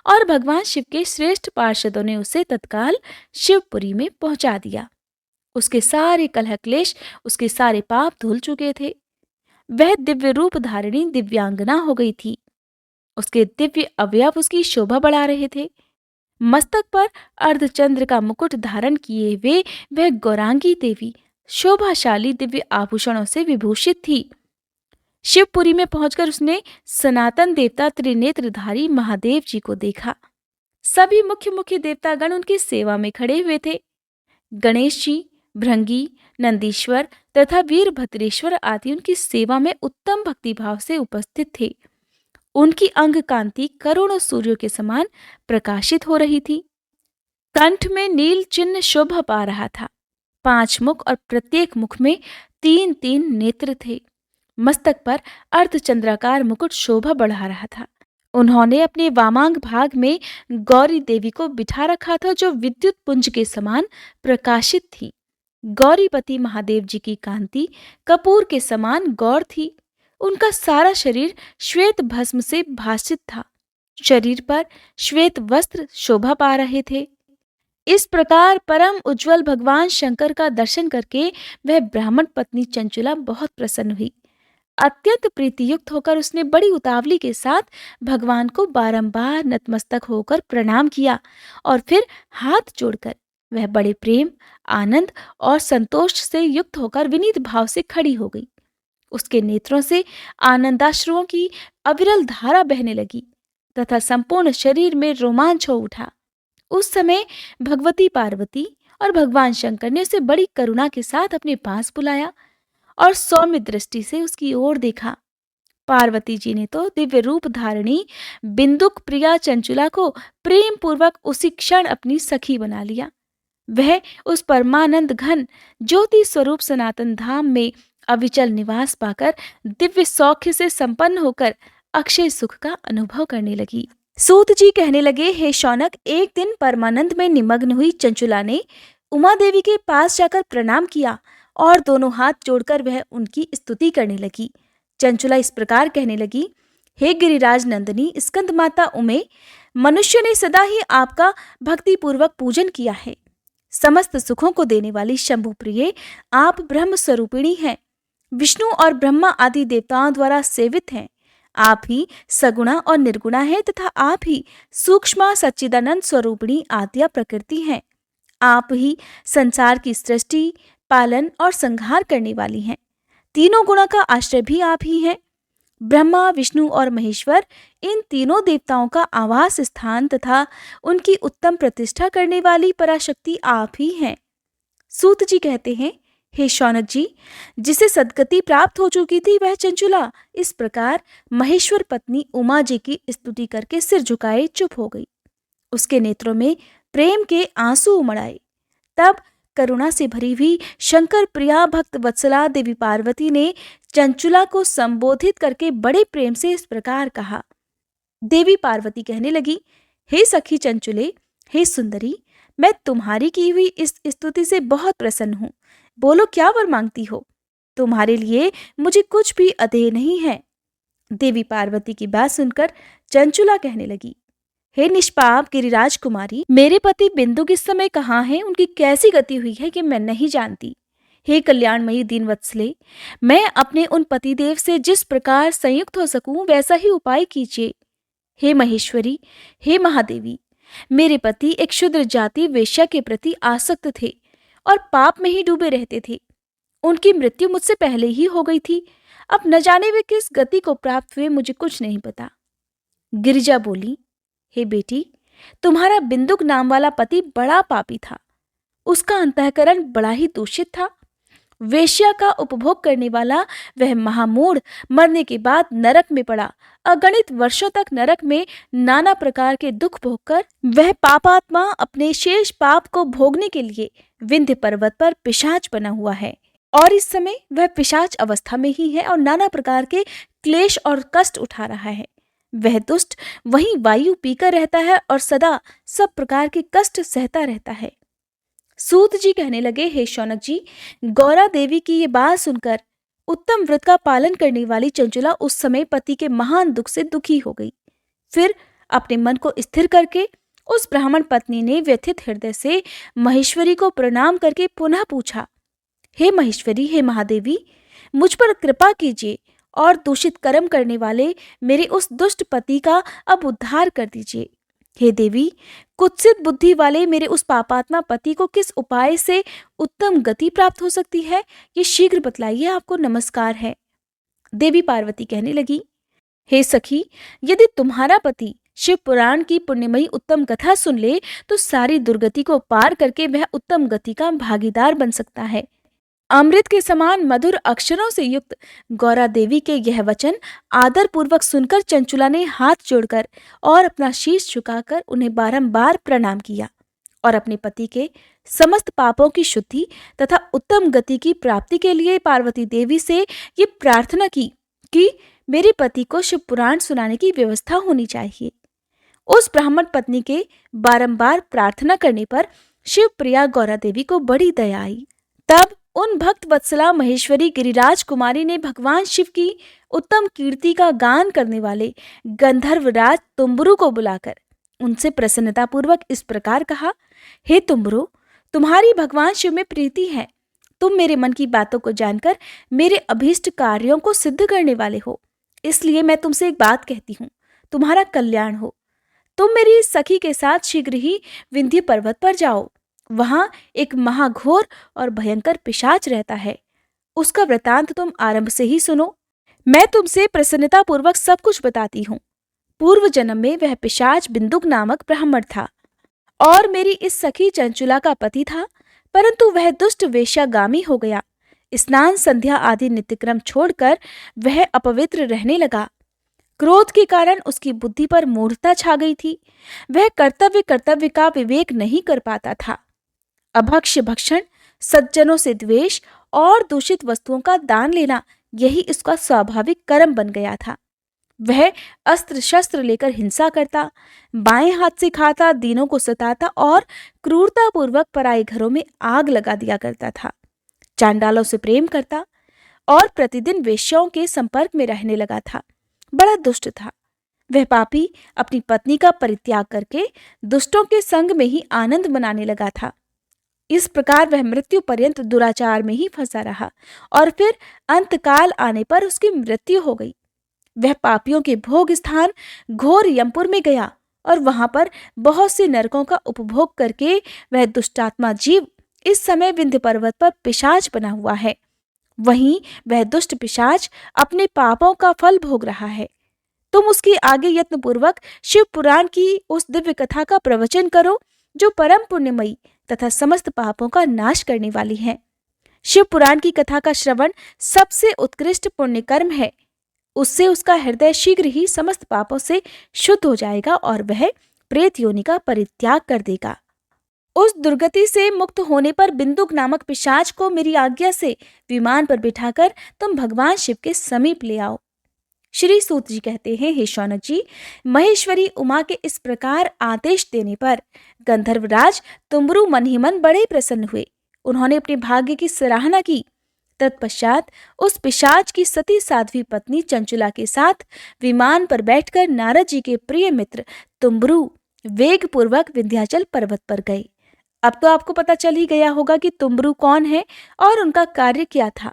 A: और भगवान शिव के श्रेष्ठ पार्षदों ने उसे तत्काल शिवपुरी में पहुंचा दिया। उसके सारे कलह क्लेश, उसके सारे पाप धुल चुके थे। वह दिव्य रूप धारिणी दिव्यांगना हो गई थी। उसके दिव्य अवयव उसकी शोभा बढ़ा रहे थे। मस्तक पर अर्धचंद्र का मुकुट धारण किए हुए वह गौरांगी देवी शोभाशाली दिव्य आभूषणों से विभूषित थी। शिवपुरी में पहुंचकर उसने सनातन देवता त्रिनेत्रधारी महादेव जी को देखा। सभी मुख्य मुख्य देवतागण उनकी सेवा में खड़े हुए थे। गणेश जी, भृंगी, नंदीश्वर तथा वीरभद्रेश्वर आदि उनकी सेवा में उत्तम भक्तिभाव से उपस्थित थे। उनकी अंग कांति करोड़ों सूर्यों के समान प्रकाशित हो रही थी। कंठ में नील चिन्ह शोभा पा रहा था। 5 मुख और प्रत्येक मुख में 3-3 नेत्र थे। मस्तक पर अर्धचंद्राकार मुकुट शोभा बढ़ा रहा था। उन्होंने अपने वामांग भाग में गौरी देवी को बिठा रखा था, जो विद्युत पुंज के समान प्रकाशित थी। गौरीपति महादेव जी की कांति कपूर के समान गौर थी। उनका सारा शरीर श्वेत भस्म से भासित था। शरीर पर श्वेत वस्त्र शोभा पा रहे थे। इस प्रकार परम उज्जवल भगवान शंकर का दर्शन करके वह ब्राह्मण पत्नी चंचुला बहुत प्रसन्न हुई। अत्यंत प्रीतियुक्त होकर उसने बड़ी उतावली के साथ भगवान को बारंबार नतमस्तक होकर प्रणाम किया और फिर हाथ जोड़कर वह बड़े प्रेम, आनंद और संतोष से युक्त होकर विनीत भाव से खड़ी हो गई। उसके नेत्रों से आनंदाश्रुओं की अविरल धारा बहने लगी तथा संपूर्ण शरीर में रोमांच हो उठा। उस समय भगवती पार्वती और भगवान शंकर ने उसे बड़ी करुणा के साथ अपने पास बुलाया और सौम्य दृष्टि से उसकी ओर देखा। पार्वती जी ने तो दिव्य रूप धारिणी बिंदुक प्रिया चंचुला को प्रेम पूर्वक उसी क्षण अपनी सखी बना लिया। वह उस परमानंद घन ज्योति स्वरूप सनातन धाम में अविचल निवास पाकर दिव्य सौख्य से संपन्न होकर अक्षय सुख का अनुभव करने लगी। सूत जी कहने लगे, हे शौनक, एक दिन परमानंद में निमग्न हुई चंचुला ने उमा देवी के पास जाकर प्रणाम किया और दोनों हाथ जोड़कर वह उनकी स्तुति करने लगी। चंचुला इस प्रकार कहने लगी, हे गिरिराज नंदिनी स्कंद माता उमे, मनुष्य ने सदा ही आपका भक्ति पूर्वक पूजन किया है। समस्त सुखों को देने वाली शंभु प्रिय आप ब्रह्म स्वरूपिणी हैं। विष्णु और ब्रह्मा आदि देवताओं द्वारा सेवित हैं। आप ही सगुणा और निर्गुणा है तथा आप ही सूक्ष्म सच्चिदानंद स्वरूपिणी आद्या प्रकृति हैं। आप ही संसार की सृष्टि, पालन और संहार करने वाली हैं। तीनों गुणों का आश्रय भी आप ही हैं। ब्रह्मा, विष्णु और महेश्वर इन तीनों देवताओं का आवास स्थान तथा उनकी उत्तम प्रतिष्ठा करने वाली पराशक्ति आप ही हैं। सूत जी कहते हैं, हे शौनक जी, जिसे सद्गति प्राप्त हो चुकी थी वह चंचुला इस प्रकार महेश्वर पत्नी उमा जी की स्तुति करके सिर झुकाए चुप हो गई। उसके नेत्रों में प्रेम के आंसू उमड़ आए। तब करुणा से भरी हुई शंकर प्रिया भक्त वत्सला देवी पार्वती ने चंचुला को संबोधित करके बड़े प्रेम से इस प्रकार कहा। देवी पार्वती कहने लगी, हे सखी चंचुले, हे सुंदरी, मैं तुम्हारी की हुई इस स्तुति से बहुत प्रसन्न हूँ। बोलो, क्या वर मांगती हो? तुम्हारे लिए मुझे कुछ भी अधेय नहीं है। देवी पार्वती की बात सुनकर चंचुला कहने लगी, हे निष्पाप गिरिराज कुमारी, मेरे पति बिंदु किस समय कहाँ हैं, उनकी कैसी गति हुई है कि मैं नहीं जानती। हे कल्याणमयी दीनवत्सले, मैं अपने उन पतिदेव से जिस प्रकार संयुक्त हो सकूं वैसा ही उपाय कीजिए। हे महेश्वरी, हे महादेवी, मेरे पति एक क्षुद्र जाति वेश्या के प्रति आसक्त थे और पाप में ही डूबे रहते थे। उनकी मृत्यु मुझसे पहले ही हो गई थी। अब न जाने वे किस गति को प्राप्त हुए, मुझे कुछ नहीं पता। गिरिजा बोली, हे बेटी, तुम्हारा बिंदुक नाम वाला पति बड़ा पापी था। उसका अंतःकरण बड़ा ही दूषित था। वेश्या का उपभोग करने वाला वह महामूढ़ मरने के बाद नरक में पड़ा। अगणित वर्षों तक नरक में नाना प्रकार के दुख भोगकर वह पापात्मा अपने शेष पाप को भोगने के लिए विंध्य पर्वत पर पिशाच बना हुआ है और इस समय वह पिशाच अवस्था में ही है और नाना प्रकार के क्लेश और कष्ट उठा रहा है। वह दुष्ट वहीं वायु पीकर रहता है और सदा सब प्रकार के कष्ट सहता रहता है। सूत जी कहने लगे, हे शौनक जी, गौरा देवी की ये बात सुनकर उत्तम व्रत का पालन करने वाली चंचुला उस समय पति के महान दुख से दुखी हो गई। फिर अपने मन को स्थिर करके उस ब्राह्मण पत्नी ने व्यथित हृदय से महेश्वरी को प्रणाम करके पुनः पूछा, हे महेश्वरी, हे महादेवी, मुझ पर कृपा कीजिए और दूषित कर्म करने वाले मेरे उस दुष्ट पति का अब उद्धार कर दीजिए। हे देवी, कुत्सित बुद्धि वाले मेरे उस पापात्मा पति को किस उपाय से उत्तम गति प्राप्त हो सकती है, ये शीघ्र बतलाइए, आपको नमस्कार है। देवी पार्वती कहने लगी, हे सखी, यदि तुम्हारा पति शिव पुराण की पुण्यमयी उत्तम कथा सुन ले तो सारी दुर्गति को पार करके वह उत्तम गति का भागीदार बन सकता है। अमृत के समान मधुर अक्षरों से युक्त गौरा देवी के यह वचन आदर पूर्वक सुनकर चंचुला ने हाथ जोड़कर और अपना शीश झुकाकर उन्हें बारंबार प्रणाम किया और अपने पति के समस्त पापों की शुद्धि तथा उत्तम गति की प्राप्ति के लिए पार्वती देवी से ये प्रार्थना की कि मेरे पति को शिव पुराण सुनाने की व्यवस्था होनी चाहिए। उस ब्राह्मण पत्नी के बारंबार प्रार्थना करने पर शिव प्रिया गौरा देवी को बड़ी दया आई। तब उन भक्त वत्सला महेश्वरी गिरिराज कुमारी ने भगवान शिव की उत्तम कीर्ति का गान करने वाले गंधर्वराज तुम्बुरु को बुलाकर उनसे प्रसन्नतापूर्वक इस प्रकार कहा, हे तुम्बुरु, तुम्हारी भगवान शिव में प्रीति है। तुम मेरे मन की बातों को जानकर मेरे अभीष्ट कार्यों को सिद्ध करने वाले हो। इसलिए मैं तुमसे एक बात कहती हूँ, तुम्हारा कल्याण हो। तुम मेरी सखी के साथ शीघ्र ही विंध्य पर्वत पर जाओ। वहां एक महाघोर और भयंकर पिशाच रहता है। उसका वृतांत तुम आरंभ से ही सुनो। मैं तुमसे प्रसन्नता पूर्वक सब कुछ बताती हूँ। पूर्व जन्म में वह पिशाच बिंदुक नामक ब्राह्मण था और मेरी इस सखी चंचुला का पति था, परंतु वह दुष्ट वेश्यागामी हो गया। स्नान संध्या आदि नित्यक्रम छोड़कर वह अपवित्र रहने लगा। क्रोध के कारण उसकी बुद्धि पर मूढ़ता छा गई थी। वह कर्तव्य का विवेक नहीं कर पाता था। अभक्ष्य भक्षण, सज्जनों से द्वेष और दूषित वस्तुओं का दान लेना, यही इसका स्वाभाविक कर्म बन गया था। वह अस्त्र शस्त्र लेकर हिंसा करता, बाएं हाथ से खाता, दीनों को सताता और क्रूरतापूर्वक पराये घरों में आग लगा दिया करता था। चांडालों से प्रेम करता और प्रतिदिन वेश्याओं के संपर्क में रहने लगा था। बड़ा दुष्ट था। वह पापी अपनी पत्नी का परित्याग करके दुष्टों के संग में ही आनंद मनाने लगा था। इस प्रकार वह मृत्यु पर्यंत दुराचार में ही फंसा रहा और फिर अंतकाल आने पर उसकी मृत्यु हो गई। वह पापियों के भोग स्थान घोर यमपुर में गया और वहां पर बहुत से नरकों का उपभोग करके वह दुष्टात्मा जीव इस समय विंध्य पर्वत पर पिशाच बना हुआ है। वहीं वह दुष्ट पिशाच अपने पापों का फल भोग रहा है। तुम उसकी आगे यत्नपूर्वक शिव पुराण की उस दिव्य कथा का प्रवचन करो जो परम पुण्यमयी तथा समस्त पापों का नाश करने वाली है। शिव पुराण की कथा का श्रवण सबसे उत्कृष्ट पुण्य कर्म है। उससे उसका हृदय शीघ्र ही समस्त पापों से शुद्ध हो जाएगा और वह प्रेत योनि का परित्याग कर देगा। उस दुर्गति से मुक्त होने पर बिंदुक नामक पिशाच को मेरी आज्ञा से विमान पर बिठाकर तुम भगवान शिव के समीप ले आओ। श्री सूत जी कहते हैं, हे शौनक जी, महेश्वरी उमा के इस प्रकार आदेश देने पर गंधर्वराज तुम्बुरु मन ही मन बड़े प्रसन्न हुए। उन्होंने अपने भाग्य की सराहना की तत्पश्चात उस पिशाच की सती साध्वी पत्नी चंचुला के साथ विमान पर बैठकर नारद जी के प्रिय मित्र तुम्बरु वेग पूर्वक विंध्याचल पर्वत पर गए। अब तो आपको पता चल ही गया होगा कि तुम्बरु कौन है और उनका कार्य क्या था।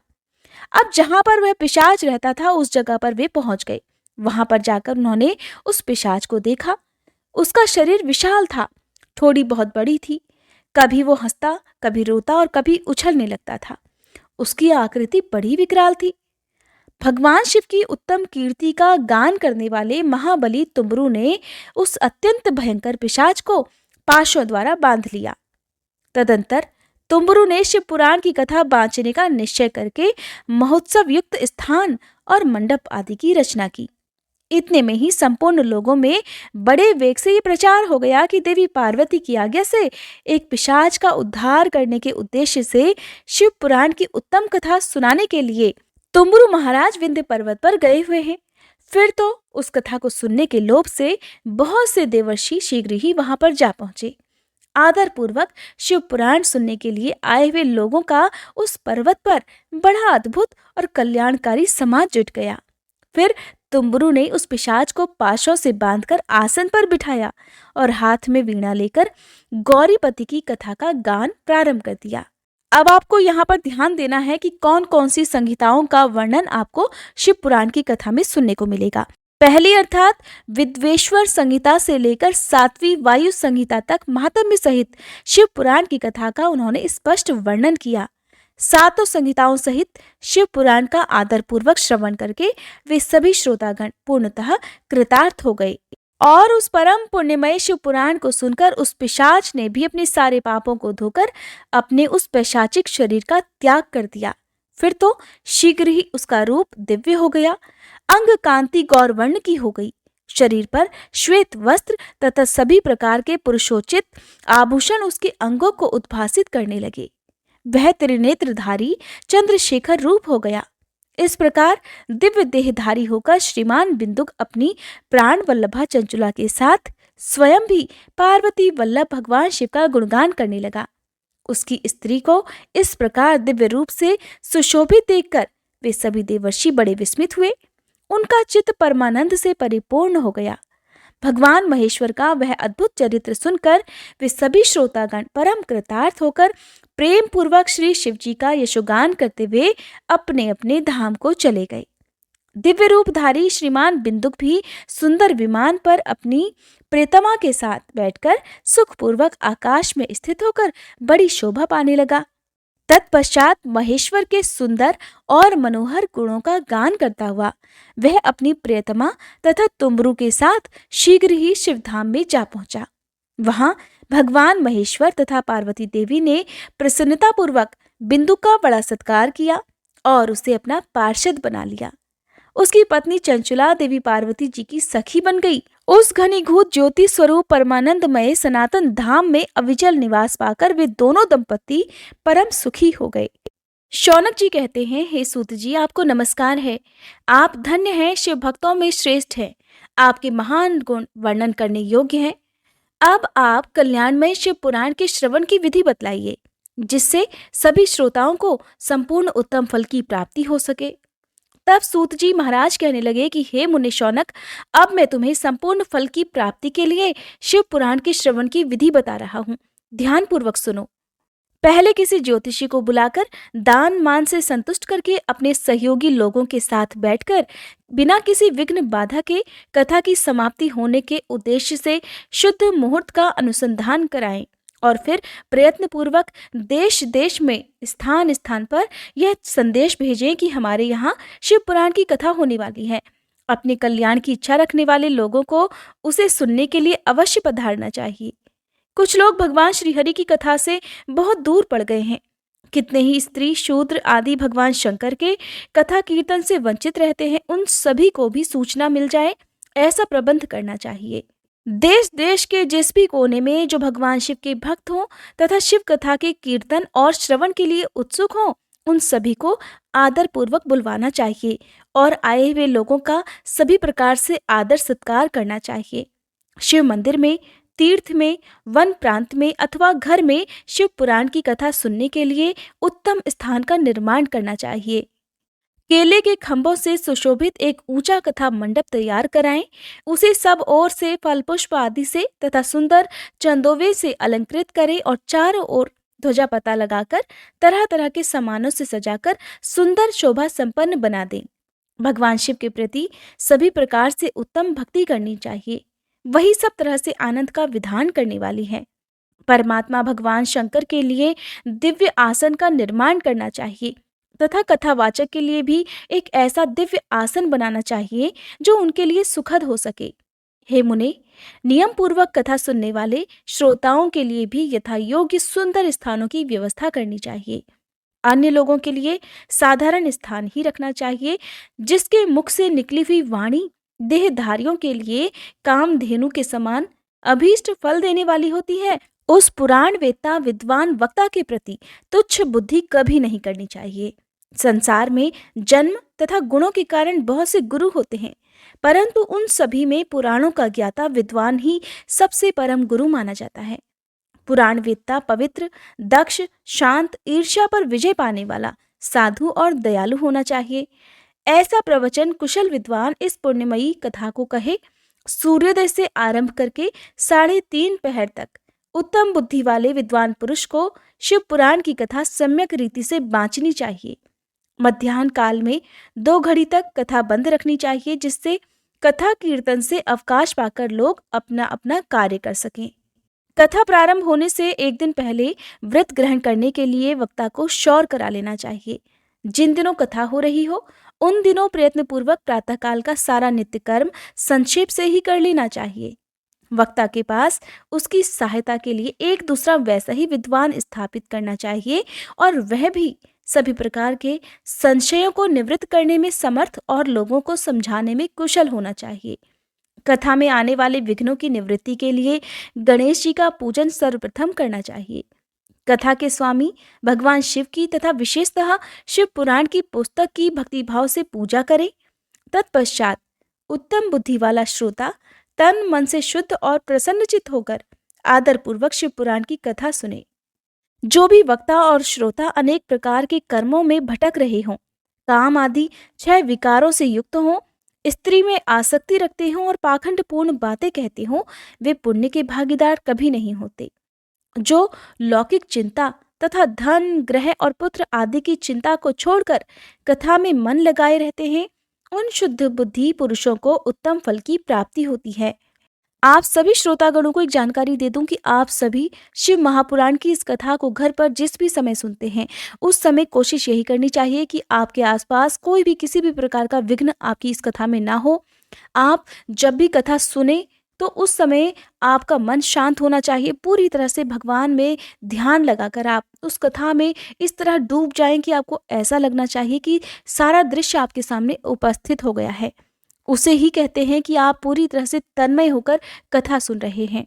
A: अब जहां पर वह पिशाच रहता था उस जगह पर वे पहुंच गए। वहां पर जाकर उन्होंने उस पिशाच को देखा। उसका शरीर विशाल था, थोड़ी बहुत बड़ी थी। कभी वो हंसता, कभी रोता और कभी उछलने लगता था। उसकी आकृति बड़ी विकराल थी। भगवान शिव की उत्तम कीर्ति का गान करने वाले महाबली तुम्बरु ने उस अत्यंत भयंकर पिशाच को पाशों द्वारा बांध लिया। तदंतर तुम्बरु ने शिव पुराण की कथा बांचने का निश्चय करके महोत्सव युक्त स्थान और मंडप आदि की रचना की। इतने में ही संपूर्ण लोगों में बड़े वेग से ये प्रचार हो गया कि देवी पार्वती की आज्ञा से एक पिशाच का उद्धार करने के उद्देश्य से शिव पुराण की उत्तम कथा सुनाने के लिए तुम्बरु महाराज विंध्य पर्वत पर गए हुए हैं। फिर तो उस कथा को सुनने के लोभ से बहुत से देवर्षि शीघ्र ही वहां पर जा पहुंचे। आदर पूर्वक शिव पुराण सुनने के लिए आए हुए लोगों का उस पर्वत पर बड़ा अद्भुत और कल्याणकारी समाज जुट गया। फिर तुम्बरु ने उस पिशाच को पाशों से बांधकर आसन पर बिठाया और हाथ में वीणा लेकर गौरीपति की कथा का गान प्रारंभ कर दिया। अब आपको यहाँ पर ध्यान देना है कि कौन कौन सी संहिताओं का वर्णन आपको शिव पुराण की कथा में सुनने को मिलेगा। पहली अर्थात विद्वेश्वर संहिता से लेकर 7वीं वायु संहिता तक महात्म्य सहित शिव पुराण की कथा का उन्होंने स्पष्ट वर्णन किया। 7 संहिताओं सहित शिव पुराण का आदर पूर्वक श्रवण करके वे सभी श्रोतागण पूर्णतः कृतार्थ हो गए और उस परम पुण्यमय शिव पुराण को सुनकर उस पिशाच ने भी अपने सारे पापों को धोकर अपने उस पैशाचिक शरीर का त्याग कर दिया। फिर तो शीघ्र ही उसका रूप दिव्य हो गया, अंग कांति गौरवर्ण की हो गई, शरीर पर श्वेत वस्त्र तथा सभी प्रकार के पुरुषोचित आभूषण उसके अंगों को उद्भासित करने लगे। वह त्रिनेत्रधारी चंद्रशेखर रूप हो गया। इस प्रकार दिव्य देहधारी होकर श्रीमान बिंदुक अपनी प्राण वल्लभा चंचुला के साथ स्वयं भी पार्वती वल्लभ भगवान शिव का गुणगान करने लगा। उसकी स्त्री को इस प्रकार दिव्य रूप से सुशोभित देखकर वे सभी देवर्षि बड़े विस्मित हुए। उनका चित्त परमानंद से परिपूर्ण हो गया। भगवान महेश्वर का वह अद्भुत चरित्र सुनकर वे सभी श्रोतागण परम कृतार्थ होकर प्रेम पूर्वक श्री शिव जी का यशोगान करते हुए अपने अपने धाम को चले गए। दिव्य रूपधारी श्रीमान बिंदुक भी सुंदर विमान पर अपनी प्रियतमा के साथ बैठकर सुखपूर्वक आकाश में स्थित होकर बड़ी शोभा पाने लगा। तत्पश्चात महेश्वर के सुंदर और मनोहर गुणों का गान करता हुआ वह अपनी प्रियतमा तथा तुम्बरु के साथ शीघ्र ही शिवधाम में जा पहुंचा। वहां भगवान महेश्वर तथा पार्वती देवी ने प्रसन्नता पूर्वक बिंदु का बड़ा सत्कार किया और उसे अपना पार्षद बना लिया। उसकी पत्नी चंचुला देवी पार्वती जी की सखी बन गई। उस घनीभूत ज्योति स्वरूप परमानंदमय सनातन धाम में अविचल निवास पाकर वे दोनों दंपति परम सुखी हो गए। शौनक जी कहते हैं, हे सूत जी, आपको नमस्कार है। आप धन्य हैं, शिव भक्तों में श्रेष्ठ हैं। आपके महान गुण वर्णन करने योग्य हैं। अब आप कल्याणमय शिव पुराण के श्रवण की विधि बतलाइए, जिससे सभी श्रोताओं को संपूर्ण उत्तम फल की प्राप्ति हो सके। तब सूत जी महाराज कहने लगे कि हे मुनि शौनक, अब मैं तुम्हें संपूर्ण फल की प्राप्ति के लिए शिव पुराण के श्रवण की विधि बता रहा हूँ। ध्यान पूर्वक सुनो। पहले किसी ज्योतिषी को बुलाकर दान मान से संतुष्ट करके अपने सहयोगी लोगों के साथ बैठकर बिना किसी विघ्न बाधा के कथा की समाप्ति होने के उद्देश्य से शुद्ध मुहूर्त का अनुसंधान कराएं और फिर प्रयत्न पूर्वक देश देश में स्थान स्थान पर यह संदेश भेजें कि हमारे यहाँ शिव पुराण की कथा होने वाली है। अपने कल्याण की इच्छा रखने वाले लोगों को उसे सुनने के लिए अवश्य पधारना चाहिए। कुछ लोग भगवान श्रीहरि की कथा से बहुत दूर पड़ गए हैं। कितने ही स्त्री शूद्र आदि भगवान शंकर के कथा कीर्तन से वंचित रहते हैं। उन सभी को भी सूचना मिल जाए, ऐसा प्रबंध करना चाहिए। देश देश के जिस भी कोने में जो भगवान शिव के भक्त हों तथा शिव कथा के कीर्तन और श्रवण के लिए उत्सुक हों, उन सभी को आदर पूर्वक बुलवाना चाहिए और आए हुए लोगों का सभी प्रकार से आदर सत्कार करना चाहिए। शिव मंदिर में तीर्थ में, वन प्रांत में अथवा घर में शिव पुराण की कथा सुनने के लिए उत्तम स्थान का निर्माण करना चाहिए। केले के खंभों से सुशोभित एक ऊंचा कथा मंडप तैयार कराएं। उसे सब ओर से फल पुष्प आदि से तथा सुंदर चंदोवे से अलंकृत करें और चारों ओर ध्वजा पता लगाकर तरह तरह के सामानों से सजाकर सुंदर शोभा संपन्न बना दें। भगवान शिव के प्रति सभी प्रकार से उत्तम भक्ति करनी चाहिए। वही सब तरह से आनंद का विधान करने वाली है। परमात्मा भगवान शंकर के लिए दिव्य आसन का निर्माण करना चाहिए तथा कथावाचक के लिए भी एक ऐसा दिव्य आसन बनाना चाहिए जो उनके लिए सुखद हो सके। हे मुने, नियम पूर्वक कथा सुनने वाले श्रोताओं के लिए भी यथा योग्य सुंदर स्थानों की व्यवस्था करनी चाहिए। अन्य लोगों के लिए साधारण स्थान ही रखना चाहिए, जिसके मुख से निकली हुई वाणी देहधारियों के लिए कामधेनु के समान अभीष्ट फल देने वाली होती है। उस पुराण वेत्ता विद्वान वक्ता के प्रति तुच्छ बुद्धि कभी नहीं करनी चाहिए। संसार में जन्म तथा गुणों के कारण बहुत से गुरु होते हैं, परंतु उन सभी में पुराणों का ज्ञाता विद्वान ही सबसे परम गुरु माना जाता है। पुराण वेत्ता पवित्र, दक्ष, शांत, ईर्ष्या पर विजय पाने वाला, साधु और दयालु होना चाहिए। ऐसा प्रवचन कुशल विद्वान इस पुण्यमयी कथा को कहे। सूर्योदय से आरंभ करके 3:30 पहर तक उत्तम बुद्धि वाले विद्वान पुरुष को शिव पुराण की कथा सम्यक रीति से बांचनी चाहिए। मध्याह्न काल में 2 घड़ी तक कथा बंद रखनी चाहिए, जिससे कथा कीर्तन से अवकाश पाकर लोग अपना अपना कार्य कर सकें। कथा प्रारंभ होने से एक दिन पहले व्रत ग्रहण करने के लिए वक्ता को शौर करा लेना चाहिए। जिन दिनों कथा हो रही हो उन दिनों प्रयत्नपूर्वक प्रातःकाल का सारा नित्य कर्म संक्षेप से ही कर लेना चाहिए। वक्ता के पास उसकी सहायता के लिए एक दूसरा वैसा ही विद्वान स्थापित करना चाहिए और वह भी सभी प्रकार के संशयों को निवृत्त करने में समर्थ और लोगों को समझाने में कुशल होना चाहिए। कथा में आने वाले विघ्नों की निवृत्ति के लिए गणेश जी का पूजन सर्वप्रथम करना चाहिए। कथा के स्वामी भगवान शिव की तथा विशेषतः शिव पुराण की पुस्तक की भक्तिभाव से पूजा करें। तत्पश्चात उत्तम बुद्धि वाला श्रोता तन मन से शुद्ध और प्रसन्नचित होकर आदरपूर्वक शिव पुराण की कथा सुने। जो भी वक्ता और श्रोता अनेक प्रकार के कर्मों में भटक रहे हों, काम आदि 6 विकारों से युक्त हों, स्त्री में आसक्ति रखते हों और पाखंडपूर्ण बातें कहते हों, वे पुण्य के भागीदार कभी नहीं होते। जो लौकिक चिंता तथा धन, ग्रह और पुत्र आदि की चिंता को छोड़कर कथा में मन लगाए रहते हैं, उन शुद्ध बुद्धि पुरुषों को उत्तम फल की प्राप्ति होती है। आप सभी श्रोतागणों को एक जानकारी दे दूं कि आप सभी शिव महापुराण की इस कथा को घर पर जिस भी समय सुनते हैं, उस समय कोशिश यही करनी चाहिए कि आपके आसपास कोई भी किसी भी प्रकार का विघ्न आपकी इस कथा में ना हो। आप जब भी कथा सुने तो उस समय आपका मन शांत होना चाहिए। पूरी तरह से भगवान में ध्यान लगाकर आप उस कथा में इस तरह डूब जाएं कि आपको ऐसा लगना चाहिए कि सारा दृश्य आपके सामने उपस्थित हो गया है। उसे ही कहते हैं कि आप पूरी तरह से तन्मय होकर कथा सुन रहे हैं।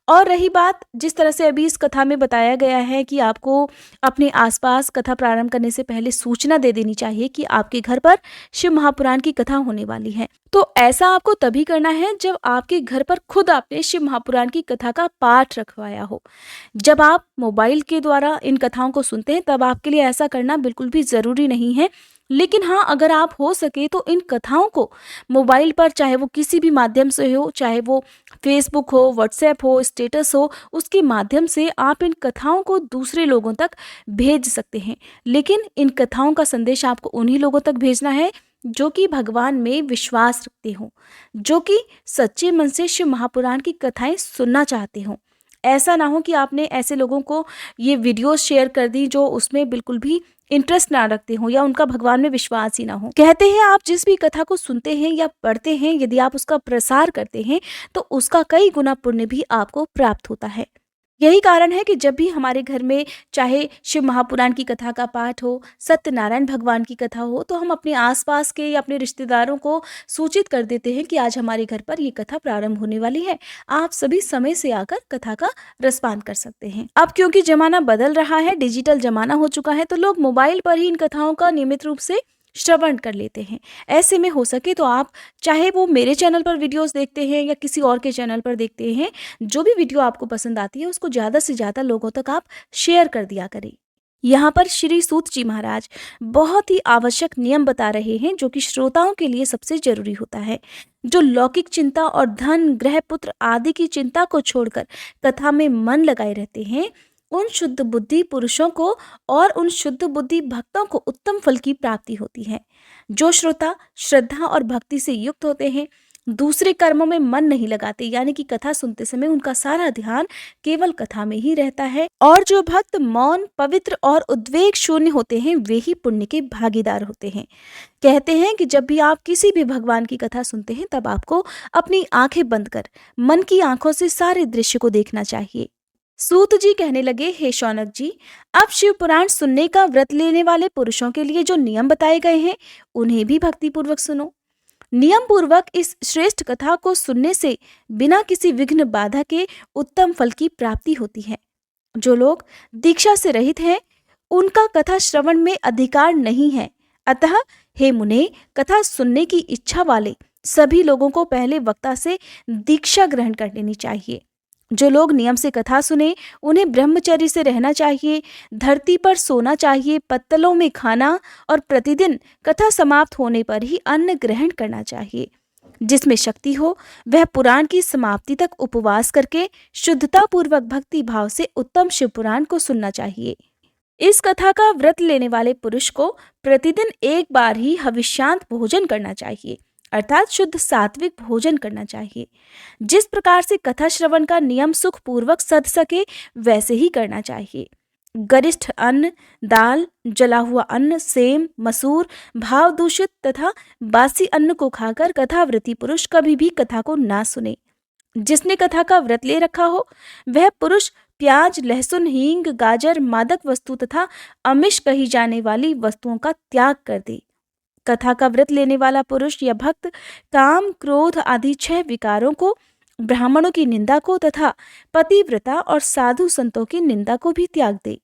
A: और रही बात, जिस तरह से अभी इस कथा में बताया गया है कि आपको अपने आसपास कथा प्रारंभ करने से पहले सूचना दे देनी चाहिए कि आपके घर पर शिव महापुराण की कथा होने वाली है। तो ऐसा आपको तभी करना है जब आपके घर पर खुद आपने शिव महापुराण की कथा का पाठ रखवाया हो। जब आप मोबाइल के द्वारा इन कथाओं को सुनते हैं तब आपके लिए ऐसा करना बिल्कुल भी ज़रूरी नहीं है। लेकिन हाँ, अगर आप हो सके तो इन कथाओं को मोबाइल पर, चाहे वो किसी भी माध्यम से हो, चाहे वो फेसबुक हो, व्हाट्सएप हो, स्टेटस हो, उसके माध्यम से आप इन कथाओं को दूसरे लोगों तक भेज सकते हैं। लेकिन इन कथाओं का संदेश आपको उन्हीं लोगों तक भेजना है जो कि भगवान में विश्वास रखते हों, जो कि सच्चे मन से शिव महापुराण की कथाएं सुनना चाहते हों। ऐसा ना हो कि आपने ऐसे लोगों को ये वीडियोस शेयर कर दी जो उसमें बिल्कुल भी इंटरेस्ट ना रखते हो या उनका भगवान में विश्वास ही ना हो। कहते हैं आप जिस भी कथा को सुनते हैं या पढ़ते हैं, यदि आप उसका प्रसार करते हैं तो उसका कई गुना पुण्य भी आपको प्राप्त होता है। यही कारण है कि जब भी हमारे घर में चाहे शिव महापुराण की कथा का पाठ हो, सत्यनारायण भगवान की कथा हो, तो हम अपने आसपास के या अपने रिश्तेदारों को सूचित कर देते हैं कि आज हमारे घर पर ये कथा प्रारंभ होने वाली है। आप सभी समय से आकर कथा का रसपान कर सकते हैं। अब क्योंकि जमाना बदल रहा है, डिजिटल जमाना हो चुका है, तो लोग मोबाइल पर ही इन कथाओं का नियमित रूप से श्रवण कर लेते हैं। ऐसे में हो सके तो आप चाहे वो मेरे चैनल पर वीडियोस देखते हैं या किसी और के चैनल पर देखते हैं, जो भी वीडियो आपको पसंद आती है उसको ज़्यादा से ज़्यादा लोगों तक आप शेयर कर दिया करें। यहाँ पर श्री सूत जी महाराज बहुत ही आवश्यक नियम बता रहे हैं जो कि श्रोताओं के लिए सबसे जरूरी होता है। जो लौकिक चिंता और धन, गृह, पुत्र आदि की चिंता को छोड़कर कथा में मन लगाए रहते हैं, उन शुद्ध बुद्धि पुरुषों को और उन शुद्ध बुद्धि भक्तों को उत्तम फल की प्राप्ति होती है। जो श्रोता श्रद्धा और भक्ति से युक्त होते हैं, दूसरे कर्मों में मन नहीं लगाते, यानी कि कथा सुनते समय उनका सारा ध्यान केवल कथा में ही रहता है, और जो भक्त मौन, पवित्र और उद्वेग शून्य होते हैं, वे ही पुण्य के भागीदार होते हैं। कहते हैं कि जब भी आप किसी भी भगवान की कथा सुनते हैं तब आपको अपनी आंखें बंद कर मन की आंखों से सारे दृश्य को देखना चाहिए। सूत जी कहने लगे, हे शौनक जी, अब शिव पुराण सुनने का व्रत लेने वाले पुरुषों के लिए जो नियम बताए गए हैं उन्हें भी भक्ति पूर्वक सुनो। नियम पूर्वक इस श्रेष्ठ कथा को सुनने से बिना किसी विघ्न बाधा के उत्तम फल की प्राप्ति होती है। जो लोग दीक्षा से रहित हैं, उनका कथा श्रवण में अधिकार नहीं है। अतः हे मुने, कथा सुनने की इच्छा वाले सभी लोगों को पहले वक्ता से दीक्षा ग्रहण कर लेनी चाहिए। जो लोग नियम से कथा सुने उन्हें ब्रह्मचर्य से रहना चाहिए, धरती पर सोना चाहिए, पत्तलों में खाना, और प्रतिदिन कथा समाप्त होने पर ही अन्न ग्रहण करना चाहिए। जिसमें शक्ति हो वह पुराण की समाप्ति तक उपवास करके शुद्धता पूर्वक भक्ति भाव से उत्तम शिव पुराण को सुनना चाहिए। इस कथा का व्रत लेने वाले पुरुष को प्रतिदिन एक बार ही हविष्यांत भोजन करना चाहिए, अर्थात शुद्ध सात्विक भोजन करना चाहिए। जिस प्रकार से कथा श्रवण का नियम सुख पूर्वक सध सके वैसे ही करना चाहिए। गरिष्ठ अन्न, दाल, जला हुआ अन्न, सेम, मसूर, भाव दूषित तथा बासी अन्न को खाकर कथाव्रती पुरुष कभी भी कथा को ना सुने। जिसने कथा का व्रत ले रखा हो वह पुरुष प्याज, लहसुन, हींग, गाजर, मादक वस्तु तथा अमिष कही जाने वाली वस्तुओं का त्याग कर दे। कथा का व्रत लेने वाला पुरुष या भक्त काम, क्रोध आदि 6 विकारों को, ब्राह्मणों की निंदा को तथा पतिव्रता और साधु संतों की निंदा को भी त्याग दे।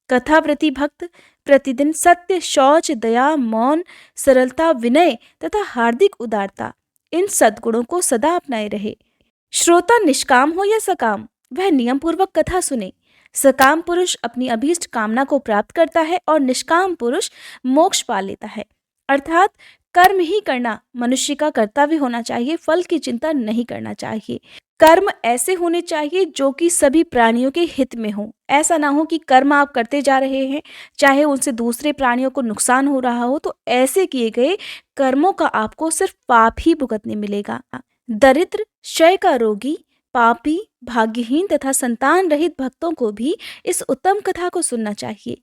A: कथाव्रती भक्त प्रतिदिन सत्य, शौच, दया, मौन, सरलता, विनय तथा हार्दिक उदारता, इन सद्गुणों को सदा अपनाए रहे। श्रोता निष्काम हो या सकाम, वह नियम पूर्वक कथा सुने। सकाम पुरुष अपनी अभीष्ट कामना को प्राप्त करता है और निष्काम पुरुष मोक्ष पा लेता है। अर्थात कर्म ही करना मनुष्य का कर्तव्य होना चाहिए, फल की चिंता नहीं करना चाहिए। कर्म ऐसे होने चाहिए जो कि सभी प्राणियों के हित में हो। ऐसा ना हो कि कर्म आप करते जा रहे हैं, चाहे उनसे दूसरे प्राणियों को नुकसान हो रहा हो, तो ऐसे किए गए कर्मों का आपको सिर्फ पाप ही भुगतने मिलेगा। दरिद्र, क्षय का रोगी, पापी, भाग्यहीन तथा संतान रहित भक्तों को भी इस उत्तम कथा को सुनना चाहिए।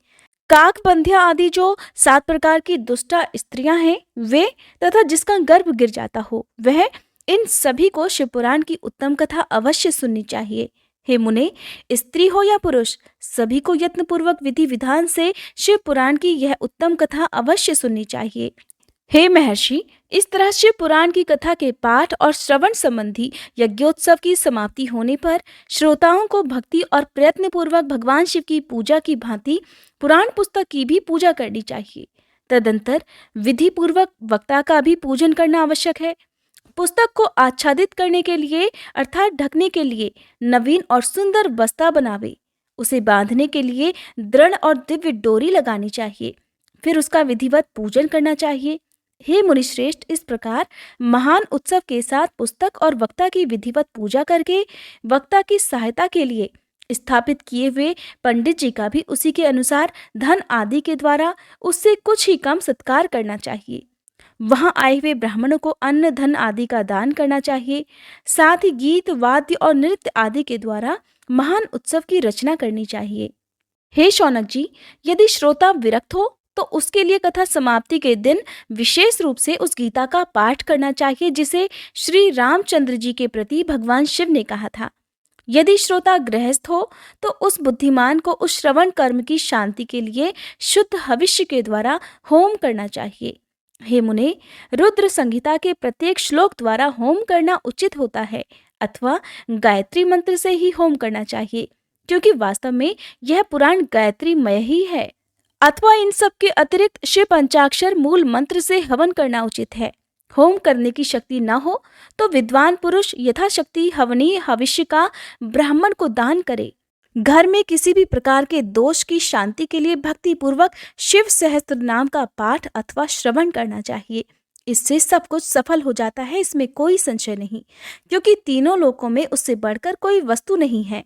A: काकबंध्या आदि जो 7 प्रकार की दुष्टा स्त्रियां हैं वे, तथा जिसका गर्भ गिर जाता हो वह, इन सभी को शिव पुराण की उत्तम कथा अवश्य सुननी चाहिए। हे मुने, स्त्री हो या पुरुष, सभी को यत्नपूर्वक विधि विधान से शिव पुराण की यह उत्तम कथा अवश्य सुननी चाहिए। हे महर्षि, इस तरह शिव पुराण की कथा के पाठ और श्रवण संबंधी यज्ञोत्सव की समाप्ति होने पर श्रोताओं को भक्ति और प्रयत्न पूर्वक भगवान शिव की पूजा की भांति पुराण पुस्तक की भी पूजा करनी चाहिए। तदंतर विधि पूर्वक वक्ता का भी पूजन करना आवश्यक है। पुस्तक को आच्छादित करने के लिए अर्थात ढकने के लिए नवीन और सुंदर बस्ता बनावे। उसे बांधने के लिए दृढ़ और दिव्य डोरी लगानी चाहिए। फिर उसका विधिवत पूजन करना चाहिए। हे मुनिश्रेष्ठ, इस प्रकार महान उत्सव के साथ पुस्तक और वक्ता की विधिवत पूजा करके वक्ता की सहायता के लिए स्थापित किए हुए पंडित जी का भी उसी के अनुसार धन आदि के द्वारा उससे कुछ ही कम सत्कार करना चाहिए। वहां आए हुए ब्राह्मणों को अन्न, धन आदि का दान करना चाहिए। साथ ही गीत, वाद्य और नृत्य आदि के द्वारा महान उत्सव की रचना करनी चाहिए। हे शौनक जी, यदि श्रोता विरक्त हो तो उसके लिए कथा समाप्ति के दिन विशेष रूप से उस गीता का पाठ करना चाहिए जिसे श्री रामचंद्र जी के प्रति भगवान शिव ने कहा था। यदि श्रोता गृहस्थ हो तो उस बुद्धिमान को उस श्रवण कर्म की शांति के लिए शुद्ध हविष्य के द्वारा होम करना चाहिए। हे मुने, रुद्र संहिता के प्रत्येक श्लोक द्वारा होम करना उचित होता है अथवा गायत्री मंत्र से ही होम करना चाहिए, क्योंकि वास्तव में यह पुराण गायत्री मय ही है। अथवा इन सब के अतिरिक्त शिव पंचाक्षर मूल मंत्र से हवन करना उचित है। होम करने की शक्ति न हो तो विद्वान पुरुष यथाशक्ति हवनीय भविष्य का ब्राह्मण को दान करे। घर में किसी भी प्रकार के दोष की शांति के लिए भक्ति पूर्वक शिव सहस्त्र नाम का पाठ अथवा श्रवण करना चाहिए। इससे सब कुछ सफल हो जाता है, इसमें कोई संशय नहीं, क्योंकि तीनों लोकों में उससे बढ़कर कोई वस्तु नहीं है।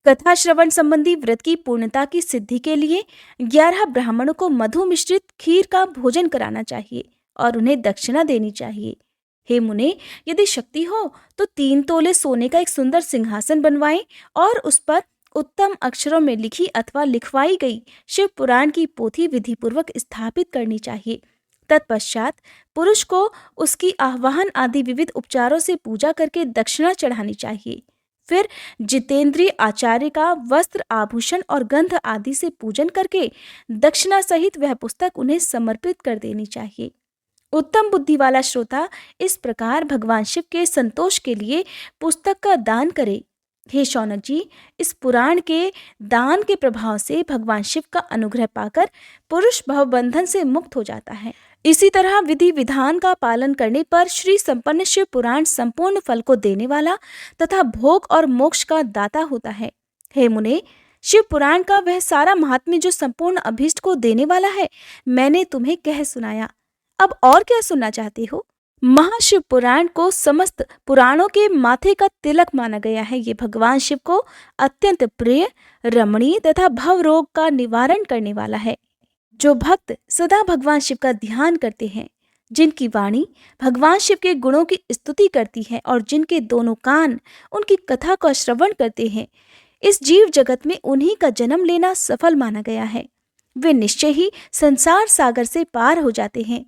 A: कथा श्रवण संबंधी व्रत की पूर्णता की सिद्धि के लिए 11 ब्राह्मणों को मधु मिश्रित खीर का भोजन कराना चाहिए और उन्हें दक्षिणा देनी चाहिए। हे मुने, यदि शक्ति हो तो 3 तोले सोने का एक सुंदर सिंहासन बनवाएं और उस पर उत्तम अक्षरों में लिखी अथवा लिखवाई गई शिव पुराण की पोथी विधिपूर्वक स्थापित करनी चाहिए। तत्पश्चात पुरुष को उसकी आह्वान आदि विविध उपचारों से पूजा करके दक्षिणा चढ़ानी चाहिए। फिर जितेंद्रिय आचार्य का वस्त्र आभूषण और गंध आदि से पूजन करके दक्षिणा सहित वह पुस्तक उन्हें समर्पित कर देनी चाहिए। उत्तम बुद्धि वाला श्रोता इस प्रकार भगवान शिव के संतोष के लिए पुस्तक का दान करे। हे शौनक जी, इस पुराण के दान के प्रभाव से भगवान शिव का अनुग्रह पाकर पुरुष भवबंधन से मुक्त हो जाता है। इसी तरह विधि विधान का पालन करने पर श्री संपन्न शिव पुराण संपूर्ण फल को देने वाला तथा भोग और मोक्ष का दाता होता है। हे मुने, शिव पुराण का वह सारा महात्म्य जो संपूर्ण अभीष्ट को देने वाला है, मैंने तुम्हें कह सुनाया। अब और क्या सुनना चाहते हो? महाशिव पुराण को समस्त पुराणों के माथे का तिलक माना गया है। ये भगवान शिव को अत्यंत प्रिय, रमणीय तथा भव रोग का निवारण करने वाला है। जो भक्त सदा भगवान शिव का ध्यान करते हैं, जिनकी वाणी भगवान शिव के गुणों की स्तुति करती है और जिनके दोनों कान उनकी कथा का श्रवण करते हैं, इस जीव जगत में उन्हीं का जन्म लेना सफल माना गया है। वे निश्चय ही संसार सागर से पार हो जाते हैं।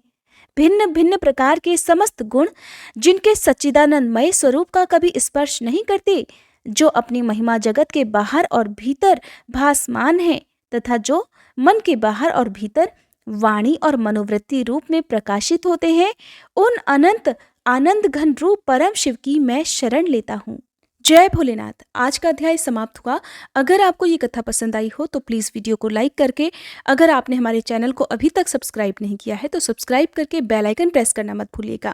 A: भिन्न भिन्न प्रकार के समस्त गुण जिनके सच्चिदानंदमय स्वरूप का कभी स्पर्श नहीं करते, जो अपनी महिमा जगत के बाहर और भीतर भासमान है तथा जो मन के बाहर और भीतर वाणी और मनोवृत्ति रूप में प्रकाशित होते हैं, उन अनंत आनंद घन रूप परम शिव की मैं शरण लेता हूँ। जय भोलेनाथ। आज का अध्याय समाप्त हुआ। अगर आपको ये कथा पसंद आई हो तो प्लीज़ वीडियो को लाइक करके, अगर आपने हमारे चैनल को अभी तक सब्सक्राइब नहीं किया है तो सब्सक्राइब करके बेल आइकन प्रेस करना मत भूलिएगा।